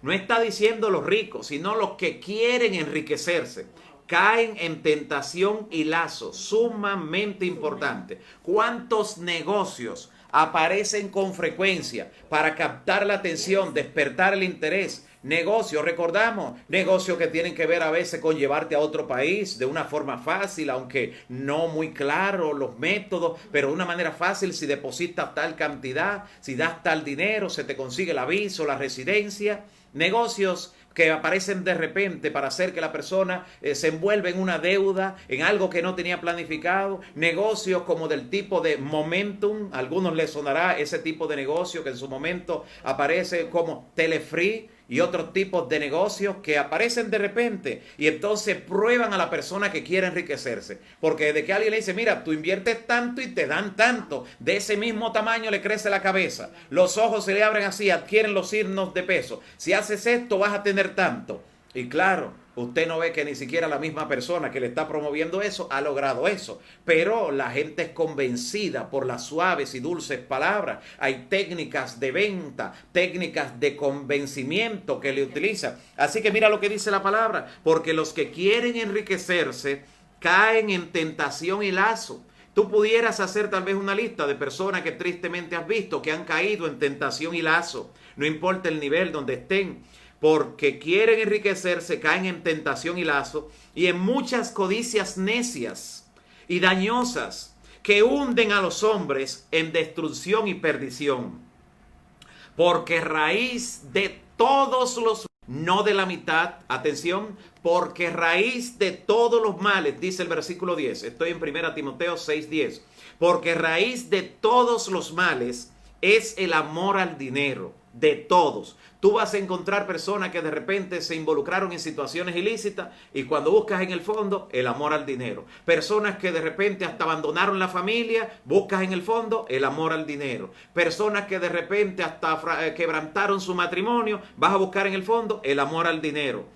Speaker 1: No está diciendo los ricos, sino los que quieren enriquecerse. Caen en tentación y lazo, sumamente importante. ¿Cuántos negocios aparecen con frecuencia para captar la atención, despertar el interés? Negocios, recordamos, negocios que tienen que ver a veces con llevarte a otro país de una forma fácil, aunque no muy claro los métodos, pero de una manera fácil. Si depositas tal cantidad, si das tal dinero, se te consigue el aviso, la residencia. Negocios que aparecen de repente para hacer que la persona se envuelva en una deuda, en algo que no tenía planificado. Negocios como del tipo de Momentum, a algunos les sonará ese tipo de negocio que en su momento aparece como Telefree y otros tipos de negocios que aparecen de repente y entonces prueban a la persona que quiere enriquecerse. Porque de que alguien le dice, mira, tú inviertes tanto y te dan tanto, de ese mismo tamaño le crece la cabeza, los ojos se le abren así, adquieren los signos de peso. Si haces esto vas a tener tanto. Y claro, usted no ve que ni siquiera la misma persona que le está promoviendo eso ha logrado eso. Pero la gente es convencida por las suaves y dulces palabras. Hay técnicas de venta, técnicas de convencimiento que le utilizan. Así que mira lo que dice la palabra. Porque los que quieren enriquecerse caen en tentación y lazo. Tú pudieras hacer tal vez una lista de personas que tristemente has visto que han caído en tentación y lazo. No importa el nivel donde estén. Porque quieren enriquecerse, caen en tentación y lazo y en muchas codicias necias y dañosas que hunden a los hombres en destrucción y perdición. Porque raíz de todos los, no de la mitad, atención, porque raíz de todos los males, dice el versículo 10, estoy en 1 Timoteo 6:10, porque raíz de todos los males es el amor al dinero. de todos. Tú vas a encontrar personas que de repente se involucraron en situaciones ilícitas y cuando buscas en el fondo, el amor al dinero. Personas que de repente hasta abandonaron la familia, buscas en el fondo, el amor al dinero. Personas que de repente hasta quebrantaron su matrimonio, vas a buscar en el fondo, el amor al dinero.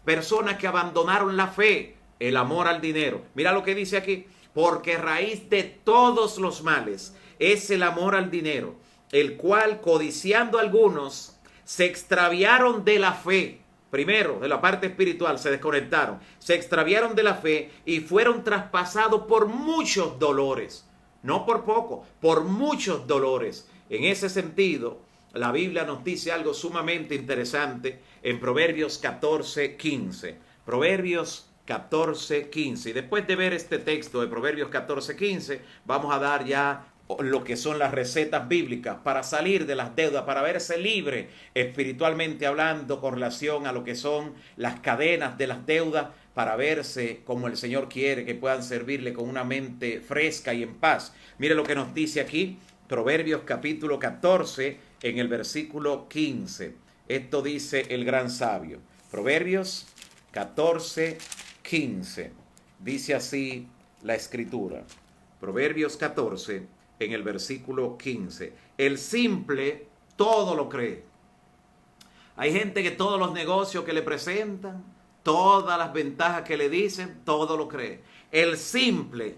Speaker 1: Personas que abandonaron la fe, el amor al dinero. Mira lo que dice aquí, porque raíz de todos los males es el amor al dinero, el cual codiciando algunos se extraviaron de la fe. Primero, de la parte espiritual, se desconectaron, se extraviaron de la fe y fueron traspasados por muchos dolores. No por poco, por muchos dolores. En ese sentido, la Biblia nos dice algo sumamente interesante en Proverbios 14:15. Proverbios 14:15. Y después de ver este texto de Proverbios 14:15, vamos a dar ya lo que son las recetas bíblicas para salir de las deudas, para verse libre espiritualmente hablando con relación a lo que son las cadenas de las deudas, para verse como el Señor quiere, que puedan servirle con una mente fresca y en paz. Mire lo que nos dice aquí, Proverbios capítulo 14, en el versículo 15. Esto dice el gran sabio. Proverbios 14:15. Dice así la escritura. Proverbios 14, en el versículo 15. El simple todo lo cree. Hay gente que todos los negocios que le presentan, todas las ventajas que le dicen, todo lo cree. El simple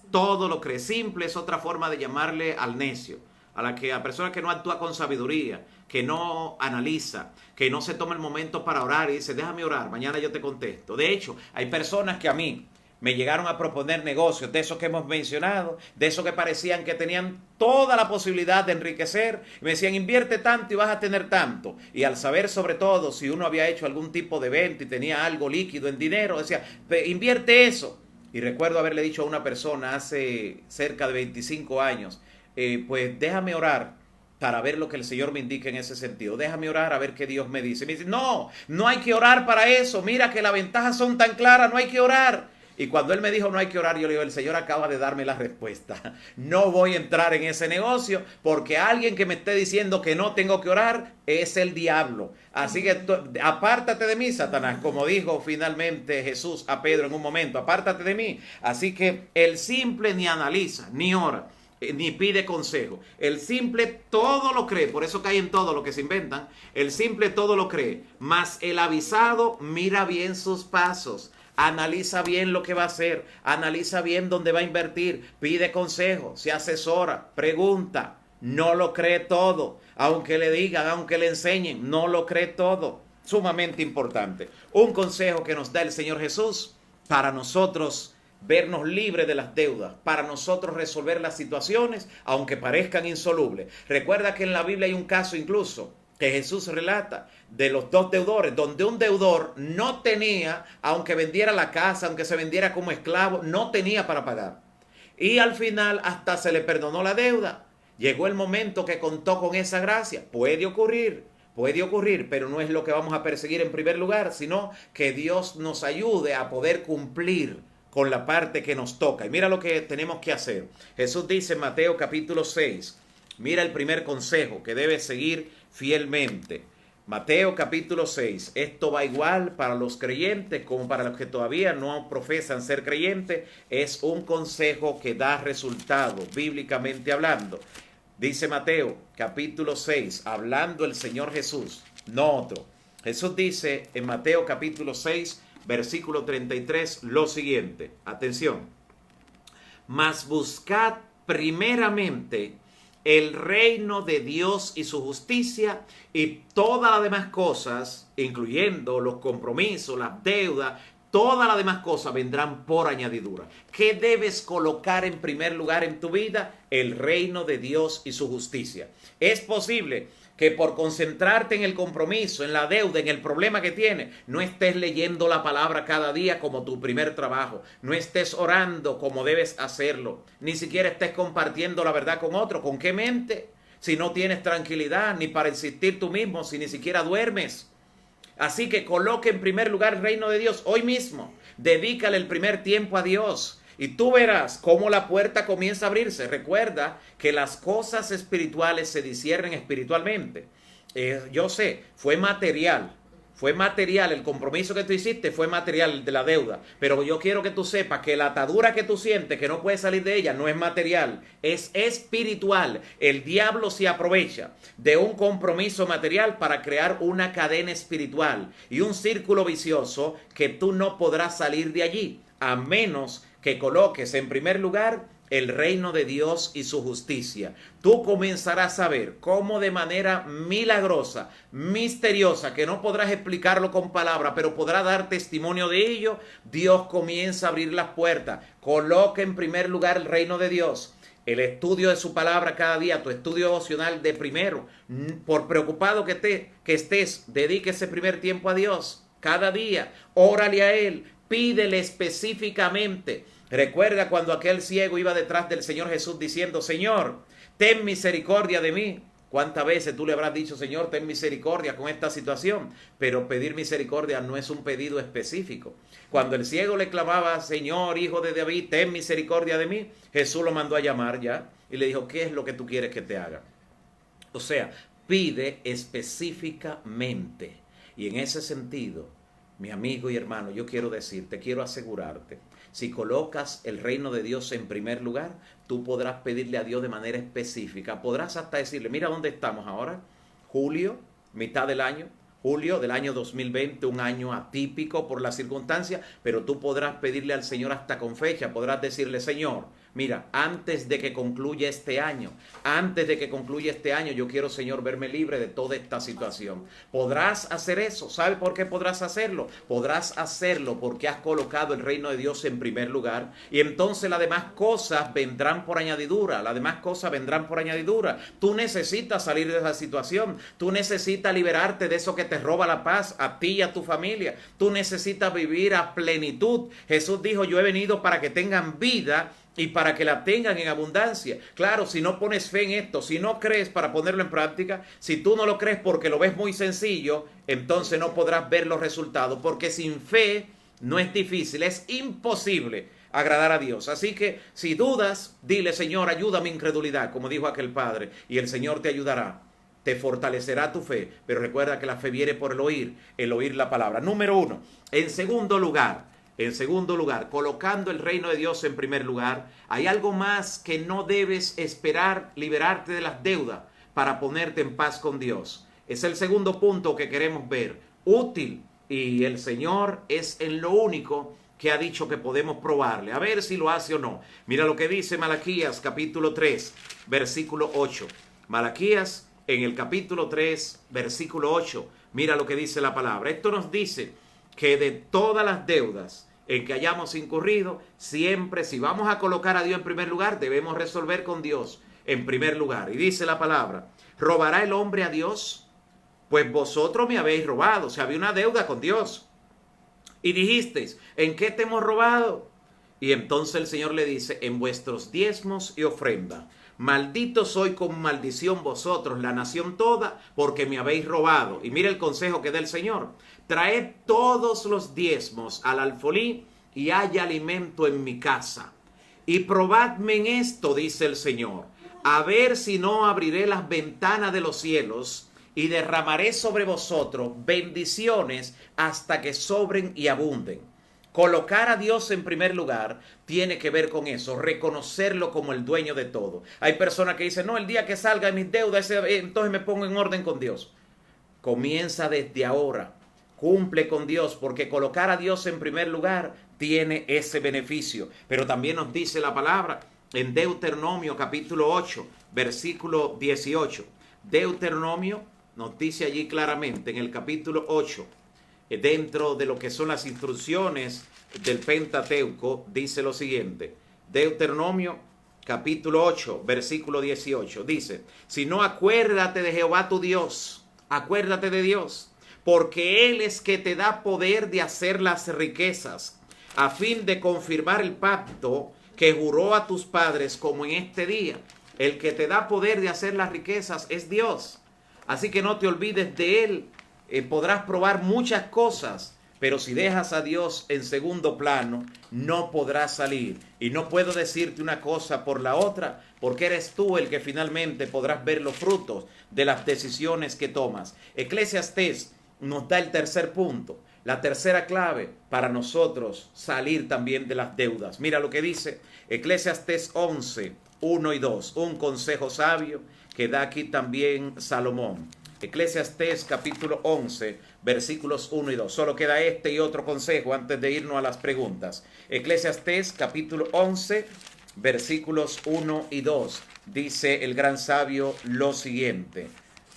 Speaker 1: todo lo cree. Simple es otra forma de llamarle al necio, a persona que no actúa con sabiduría, que no analiza, que no se toma el momento para orar y dice, déjame orar, mañana yo te contesto. De hecho, hay personas que a mí me llegaron a proponer negocios, de esos que hemos mencionado, de esos que parecían que tenían toda la posibilidad de enriquecer. Me decían, invierte tanto y vas a tener tanto. Y al saber sobre todo si uno había hecho algún tipo de venta y tenía algo líquido en dinero, decía, invierte eso. Y recuerdo haberle dicho a una persona hace cerca de 25 años, pues déjame orar para ver lo que el Señor me indica en ese sentido. Déjame orar a ver qué Dios me dice. Me dice, no hay que orar para eso. Mira que las ventajas son tan claras, no hay que orar. Y cuando él me dijo no hay que orar, yo le digo, el Señor acaba de darme la respuesta. No voy a entrar en ese negocio porque alguien que me esté diciendo que no tengo que orar es el diablo. Así que apártate de mí, Satanás, como dijo finalmente Jesús a Pedro en un momento, apártate de mí. Así que el simple ni analiza, ni ora, ni pide consejo. El simple todo lo cree, por eso cae en todo lo que se inventan. El simple todo lo cree, mas el avisado mira bien sus pasos. Analiza bien lo que va a hacer, analiza bien dónde va a invertir, pide consejo, se asesora, pregunta, no lo cree todo, aunque le digan, aunque le enseñen, no lo cree todo. Sumamente importante. Un consejo que nos da el Señor Jesús para nosotros vernos libres de las deudas, para nosotros resolver las situaciones, aunque parezcan insolubles. Recuerda que en la Biblia hay un caso incluso que Jesús relata de los dos deudores, donde un deudor no tenía, aunque vendiera la casa, aunque se vendiera como esclavo, no tenía para pagar. Y al final hasta se le perdonó la deuda. Llegó el momento que contó con esa gracia. Puede ocurrir, pero no es lo que vamos a perseguir en primer lugar, sino que Dios nos ayude a poder cumplir con la parte que nos toca. Y mira lo que tenemos que hacer. Jesús dice en Mateo capítulo 6, mira el primer consejo que debes seguir fielmente. Mateo capítulo 6. Esto va igual para los creyentes como para los que todavía no profesan ser creyentes. Es un consejo que da resultado bíblicamente hablando. Dice Mateo capítulo 6, hablando el Señor Jesús, no otro. Jesús dice en Mateo capítulo 6, versículo 33, lo siguiente. Atención. Mas buscad primeramente el reino de Dios y su justicia, y todas las demás cosas, incluyendo los compromisos, las deudas, todas las demás cosas vendrán por añadidura. ¿Qué debes colocar en primer lugar en tu vida? El reino de Dios y su justicia. Es posible que por concentrarte en el compromiso, en la deuda, en el problema que tienes, no estés leyendo la palabra cada día como tu primer trabajo, no estés orando como debes hacerlo, ni siquiera estés compartiendo la verdad con otro. ¿Con qué mente? Si no tienes tranquilidad ni para existir tú mismo, si ni siquiera duermes. Así que coloque en primer lugar el reino de Dios hoy mismo. Dedícale el primer tiempo a Dios. Y tú verás cómo la puerta comienza a abrirse. Recuerda que las cosas espirituales se disciernen espiritualmente. Yo sé, fue material. Fue material, el compromiso que tú hiciste fue material de la deuda. Pero yo quiero que tú sepas que la atadura que tú sientes, que no puedes salir de ella, no es material, es espiritual. El diablo se aprovecha de un compromiso material para crear una cadena espiritual y un círculo vicioso que tú no podrás salir de allí, a menos que coloques en primer lugar el reino de Dios y su justicia. Tú comenzarás a ver cómo de manera milagrosa, misteriosa, que no podrás explicarlo con palabras, pero podrás dar testimonio de ello. Dios comienza a abrir las puertas. Coloca en primer lugar el reino de Dios, el estudio de su palabra cada día, tu estudio devocional de primero. Por preocupado que estés, dedique ese primer tiempo a Dios. Cada día, órale a Él, pídele específicamente. Recuerda cuando aquel ciego iba detrás del Señor Jesús diciendo: Señor, ten misericordia de mí. ¿Cuántas veces tú le habrás dicho: Señor, ten misericordia con esta situación? Pero pedir misericordia no es un pedido específico. Cuando el ciego le clamaba: Señor, hijo de David, ten misericordia de mí, Jesús lo mandó a llamar ya y le dijo: ¿qué es lo que tú quieres que te haga? O sea, pide específicamente. Y en ese sentido, mi amigo y hermano, yo quiero decirte, quiero asegurarte, si colocas el reino de Dios en primer lugar, tú podrás pedirle a Dios de manera específica. Podrás hasta decirle: mira dónde estamos ahora, julio, mitad del año, julio del año 2020, un año atípico por las circunstancias, pero tú podrás pedirle al Señor hasta con fecha. Podrás decirle: Señor, mira, antes de que concluya este año, yo quiero, Señor, verme libre de toda esta situación. Podrás hacer eso. ¿Sabe por qué podrás hacerlo? Podrás hacerlo porque has colocado el reino de Dios en primer lugar, y entonces las demás cosas vendrán por añadidura. Tú necesitas salir de esa situación. Tú necesitas liberarte de eso que te roba la paz a ti y a tu familia. Tú necesitas vivir a plenitud. Jesús dijo: yo he venido para que tengan vida y para que la tengan en abundancia. Claro, si no pones fe en esto, si no crees para ponerlo en práctica, si tú no lo crees porque lo ves muy sencillo, entonces no podrás ver los resultados, porque sin fe no es difícil, es imposible agradar a Dios. Así que si dudas, dile: Señor, ayuda a mi incredulidad, como dijo aquel padre, y el Señor te ayudará, te fortalecerá tu fe. Pero recuerda que la fe viene por el oír la palabra. Número 1. En segundo lugar, colocando el reino de Dios en primer lugar, hay algo más que no debes esperar: liberarte de las deudas para ponerte en paz con Dios. Es el segundo punto que queremos ver. Útil, y el Señor es en lo único que ha dicho que podemos probarle, a ver si lo hace o no. Mira lo que dice Malaquías capítulo 3, versículo 8. Malaquías en el capítulo 3, versículo 8. Mira lo que dice la palabra. Esto nos dice que de todas las deudas en que hayamos incurrido, siempre, si vamos a colocar a Dios en primer lugar, debemos resolver con Dios en primer lugar. Y dice la palabra: ¿robará el hombre a Dios? Pues vosotros me habéis robado. O sea, había una deuda con Dios. Y dijisteis: ¿en qué te hemos robado? Y entonces el Señor le dice: en vuestros diezmos y ofrenda. Maldito soy con maldición vosotros, la nación toda, porque me habéis robado. Y mira el consejo que da el Señor: traed todos los diezmos al alfolí y haya alimento en mi casa. Y probadme en esto, dice el Señor, a ver si no abriré las ventanas de los cielos y derramaré sobre vosotros bendiciones hasta que sobren y abunden. Colocar a Dios en primer lugar tiene que ver con eso, reconocerlo como el dueño de todo. Hay personas que dicen: no, el día que salga de mis deudas, entonces me pongo en orden con Dios. Comienza desde ahora, cumple con Dios, porque colocar a Dios en primer lugar tiene ese beneficio. Pero también nos dice la palabra en Deuteronomio capítulo 8, versículo 18. Deuteronomio nos dice allí claramente en el capítulo 8, dentro de lo que son las instrucciones del Pentateuco, dice lo siguiente. Deuteronomio capítulo 8, versículo 18, dice: si no, acuérdate de Jehová tu Dios, acuérdate de Dios, porque Él es que te da poder de hacer las riquezas, a fin de confirmar el pacto que juró a tus padres, como en este día. El que te da poder de hacer las riquezas es Dios. Así que no te olvides de Él. Podrás probar muchas cosas, Pero si dejas a Dios en segundo plano, no podrás salir. Y no puedo decirte una cosa por la otra, porque eres tú el que finalmente podrás ver los frutos de las decisiones que tomas. Eclesiastés nos da el tercer punto, la tercera clave para nosotros salir también de las deudas. Mira lo que dice Eclesiastés 11, 1 y 2, un consejo sabio que da aquí también Salomón. Eclesiastés capítulo 11, versículos 1 y 2. Solo queda este y otro consejo antes de irnos a las preguntas. Eclesiastés capítulo 11, versículos 1 y 2. Dice el gran sabio lo siguiente.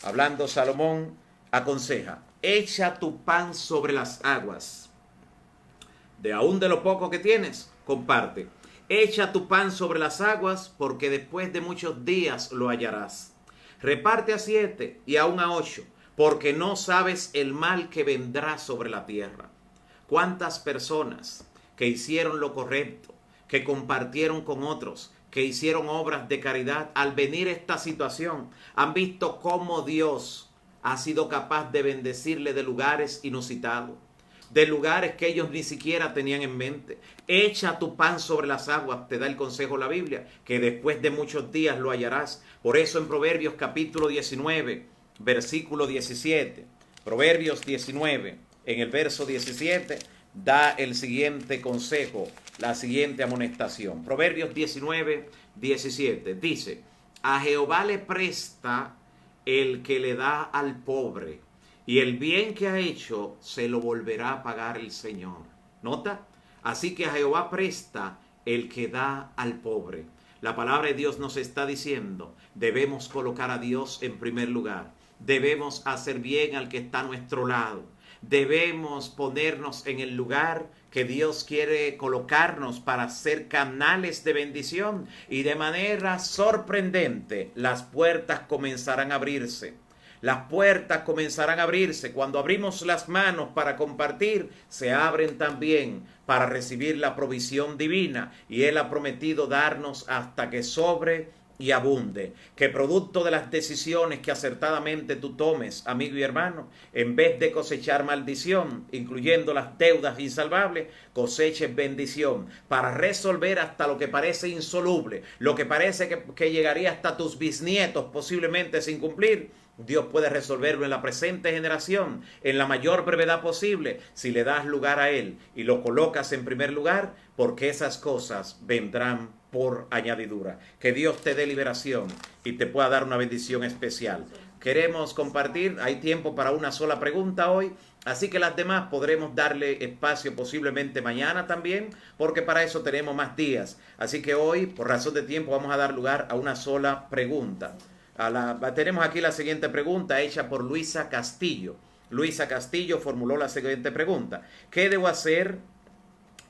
Speaker 1: Hablando Salomón, aconseja: echa tu pan sobre las aguas. De aún de lo poco que tienes, comparte. Echa tu pan sobre las aguas, porque después de muchos días lo hallarás. Reparte a 7 y aún a 8, porque no sabes el mal que vendrá sobre la tierra. ¿Cuántas personas que hicieron lo correcto, que compartieron con otros, que hicieron obras de caridad, al venir esta situación, han visto cómo Dios ha sido capaz de bendecirle de lugares inusitados, de lugares que ellos ni siquiera tenían en mente? Echa tu pan sobre las aguas, te da el consejo la Biblia, que después de muchos días lo hallarás. Por eso en Proverbios capítulo 19, versículo 17, Proverbios 19, en el verso 17, da el siguiente consejo, la siguiente amonestación. Proverbios 19, 17, dice: a Jehová le presta el que le da al pobre, y el bien que ha hecho se lo volverá a pagar el Señor. ¿Nota? Así que a Jehová presta el que da al pobre. La palabra de Dios nos está diciendo, debemos colocar a Dios en primer lugar. Debemos hacer bien al que está a nuestro lado. Debemos ponernos en el lugar que Dios quiere colocarnos para ser canales de bendición. Y de manera sorprendente, las puertas comenzarán a abrirse. Las puertas comenzarán a abrirse. Cuando abrimos las manos para compartir, se abren también para recibir la provisión divina. Y Él ha prometido darnos hasta que sobre y abunde. Que producto de las decisiones que acertadamente tú tomes, amigo y hermano, en vez de cosechar maldición, incluyendo las deudas insalvables, coseches bendición para resolver hasta lo que parece insoluble, lo que parece que llegaría hasta tus bisnietos posiblemente sin cumplir. Dios puede resolverlo en la presente generación en la mayor brevedad posible si le das lugar a Él y lo colocas en primer lugar, porque esas cosas vendrán por añadidura. Que Dios te dé liberación y te pueda dar una bendición especial. Queremos compartir, hay tiempo para una sola pregunta hoy, así que las demás podremos darle espacio posiblemente mañana también, porque para eso tenemos más días. Así que hoy, por razón de tiempo, vamos a dar lugar a una sola pregunta. Tenemos aquí la siguiente pregunta hecha por Luisa Castillo. Luisa Castillo formuló la siguiente pregunta: ¿qué debo hacer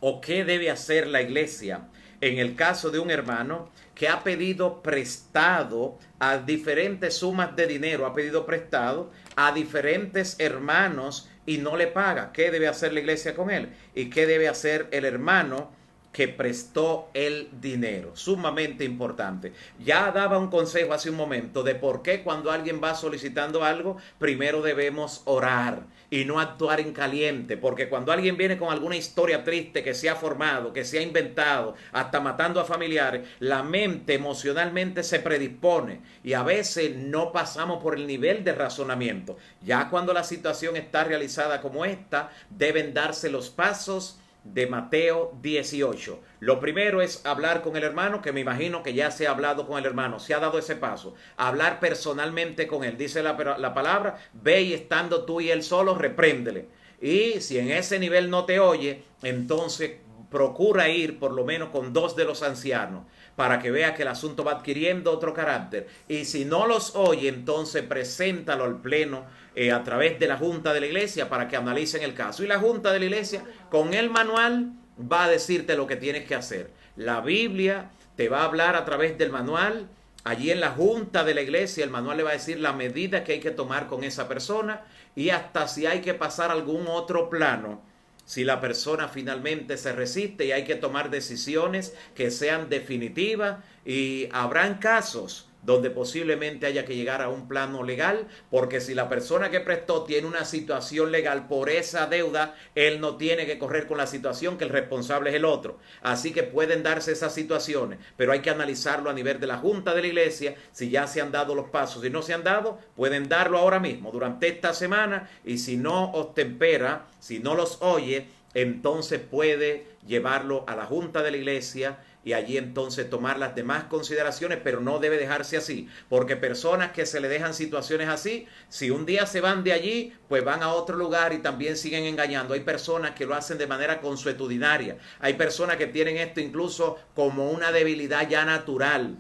Speaker 1: o qué debe hacer la iglesia en el caso de un hermano que ha pedido prestado a diferentes sumas de dinero, ha pedido prestado a diferentes hermanos y no le paga? ¿Qué debe hacer la iglesia con él? ¿Y qué debe hacer el hermano que prestó el dinero? Sumamente importante. Ya daba un consejo hace un momento de por qué cuando alguien va solicitando algo, primero debemos orar y no actuar en caliente, porque cuando alguien viene con alguna historia triste que se ha formado, que se ha inventado, hasta matando a familiares, la mente emocionalmente se predispone y a veces no pasamos por el nivel de razonamiento. Ya cuando la situación está realizada como esta, deben darse los pasos de Mateo 18. Lo primero es hablar con el hermano, que me imagino que ya se ha hablado con el hermano, se ha dado ese paso, hablar personalmente con él. Dice la palabra: ve y estando tú y él solos, repréndele. Y si en ese nivel no te oye, entonces procura ir por lo menos con 2 de los ancianos, para que vea que el asunto va adquiriendo otro carácter. Y si no los oye, entonces preséntalo al pleno a través de la junta de la iglesia para que analicen el caso. Y la junta de la iglesia con el manual va a decirte lo que tienes que hacer. La Biblia te va a hablar a través del manual. Allí en la junta de la iglesia el manual le va a decir la medida que hay que tomar con esa persona y hasta si hay que pasar algún otro plano. Si la persona finalmente se resiste y hay que tomar decisiones que sean definitivas, y habrán casos donde posiblemente haya que llegar a un plano legal, porque si la persona que prestó tiene una situación legal por esa deuda, él no tiene que correr con la situación, que el responsable es el otro. Así que pueden darse esas situaciones, pero hay que analizarlo a nivel de la Junta de la Iglesia, si ya se han dado los pasos. Si no se han dado, pueden darlo ahora mismo, durante esta semana, y si no os tempera, si no los oye, entonces puede llevarlo a la Junta de la Iglesia y allí entonces tomar las demás consideraciones, pero no debe dejarse así, porque personas que se le dejan situaciones así, si un día se van de allí, pues van a otro lugar y también siguen engañando. Hay personas que lo hacen de manera consuetudinaria, hay personas que tienen esto incluso como una debilidad ya natural.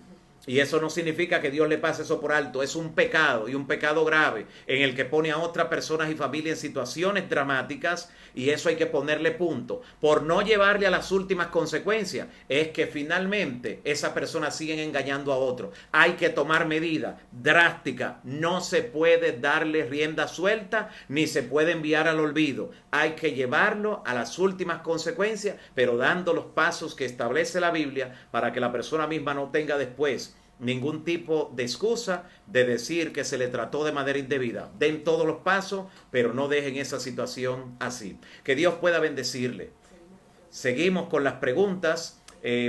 Speaker 1: Y eso no significa que Dios le pase eso por alto. Es un pecado, y un pecado grave, en el que pone a otras personas y familias en situaciones dramáticas, y eso hay que ponerle punto. Por no llevarle a las últimas consecuencias, es que finalmente esas personas siguen engañando a otros. Hay que tomar medidas drásticas. No se puede darle rienda suelta, ni se puede enviar al olvido. Hay que llevarlo a las últimas consecuencias, pero dando los pasos que establece la Biblia, para que la persona misma no tenga después ningún tipo de excusa de decir que se le trató de manera indebida. Den todos los pasos, pero no dejen esa situación así. Que Dios pueda bendecirle. Seguimos con las preguntas.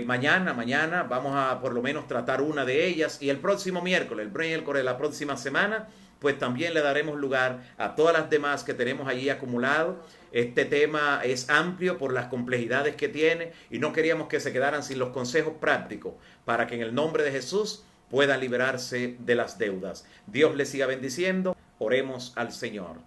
Speaker 1: Mañana vamos a por lo menos tratar una de ellas, y el próximo miércoles de la próxima semana, pues también le daremos lugar a todas las demás que tenemos allí acumulado. Este tema es amplio por las complejidades que tiene, y no queríamos que se quedaran sin los consejos prácticos para que en el nombre de Jesús puedan liberarse de las deudas. Dios les siga bendiciendo. Oremos al Señor.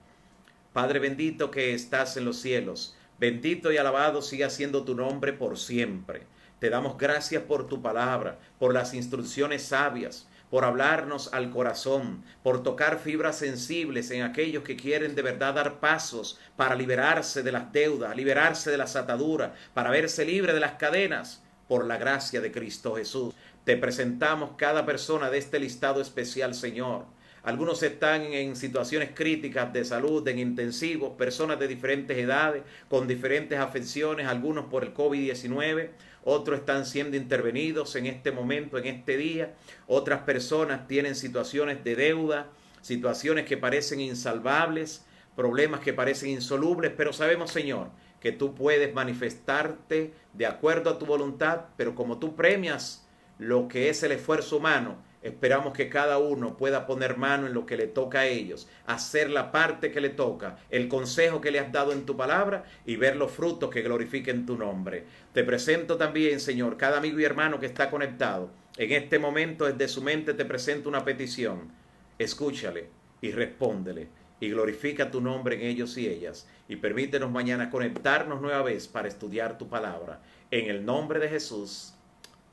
Speaker 1: Padre bendito que estás en los cielos, bendito y alabado siga siendo tu nombre por siempre. Te damos gracias por tu palabra, por las instrucciones sabias, por hablarnos al corazón, por tocar fibras sensibles en aquellos que quieren de verdad dar pasos para liberarse de las deudas, liberarse de las ataduras, para verse libre de las cadenas, por la gracia de Cristo Jesús. Te presentamos cada persona de este listado especial, Señor. Algunos están en situaciones críticas de salud, en intensivos, personas de diferentes edades, con diferentes afecciones, algunos por el COVID-19, otros están siendo intervenidos en este momento, en este día, otras personas tienen situaciones de deuda, situaciones que parecen insalvables, problemas que parecen insolubles, pero sabemos, Señor, que tú puedes manifestarte de acuerdo a tu voluntad, pero como tú premias lo que es el esfuerzo humano, esperamos que cada uno pueda poner mano en lo que le toca a ellos, hacer la parte que le toca, el consejo que le has dado en tu palabra, y ver los frutos que glorifiquen tu nombre. Te presento también, Señor, cada amigo y hermano que está conectado. En este momento, desde su mente, te presento una petición. Escúchale y respóndele, y glorifica tu nombre en ellos y ellas. Y permítenos mañana conectarnos nueva vez para estudiar tu palabra. En el nombre de Jesús.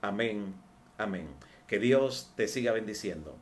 Speaker 1: Amén. Amén. Que Dios te siga bendiciendo.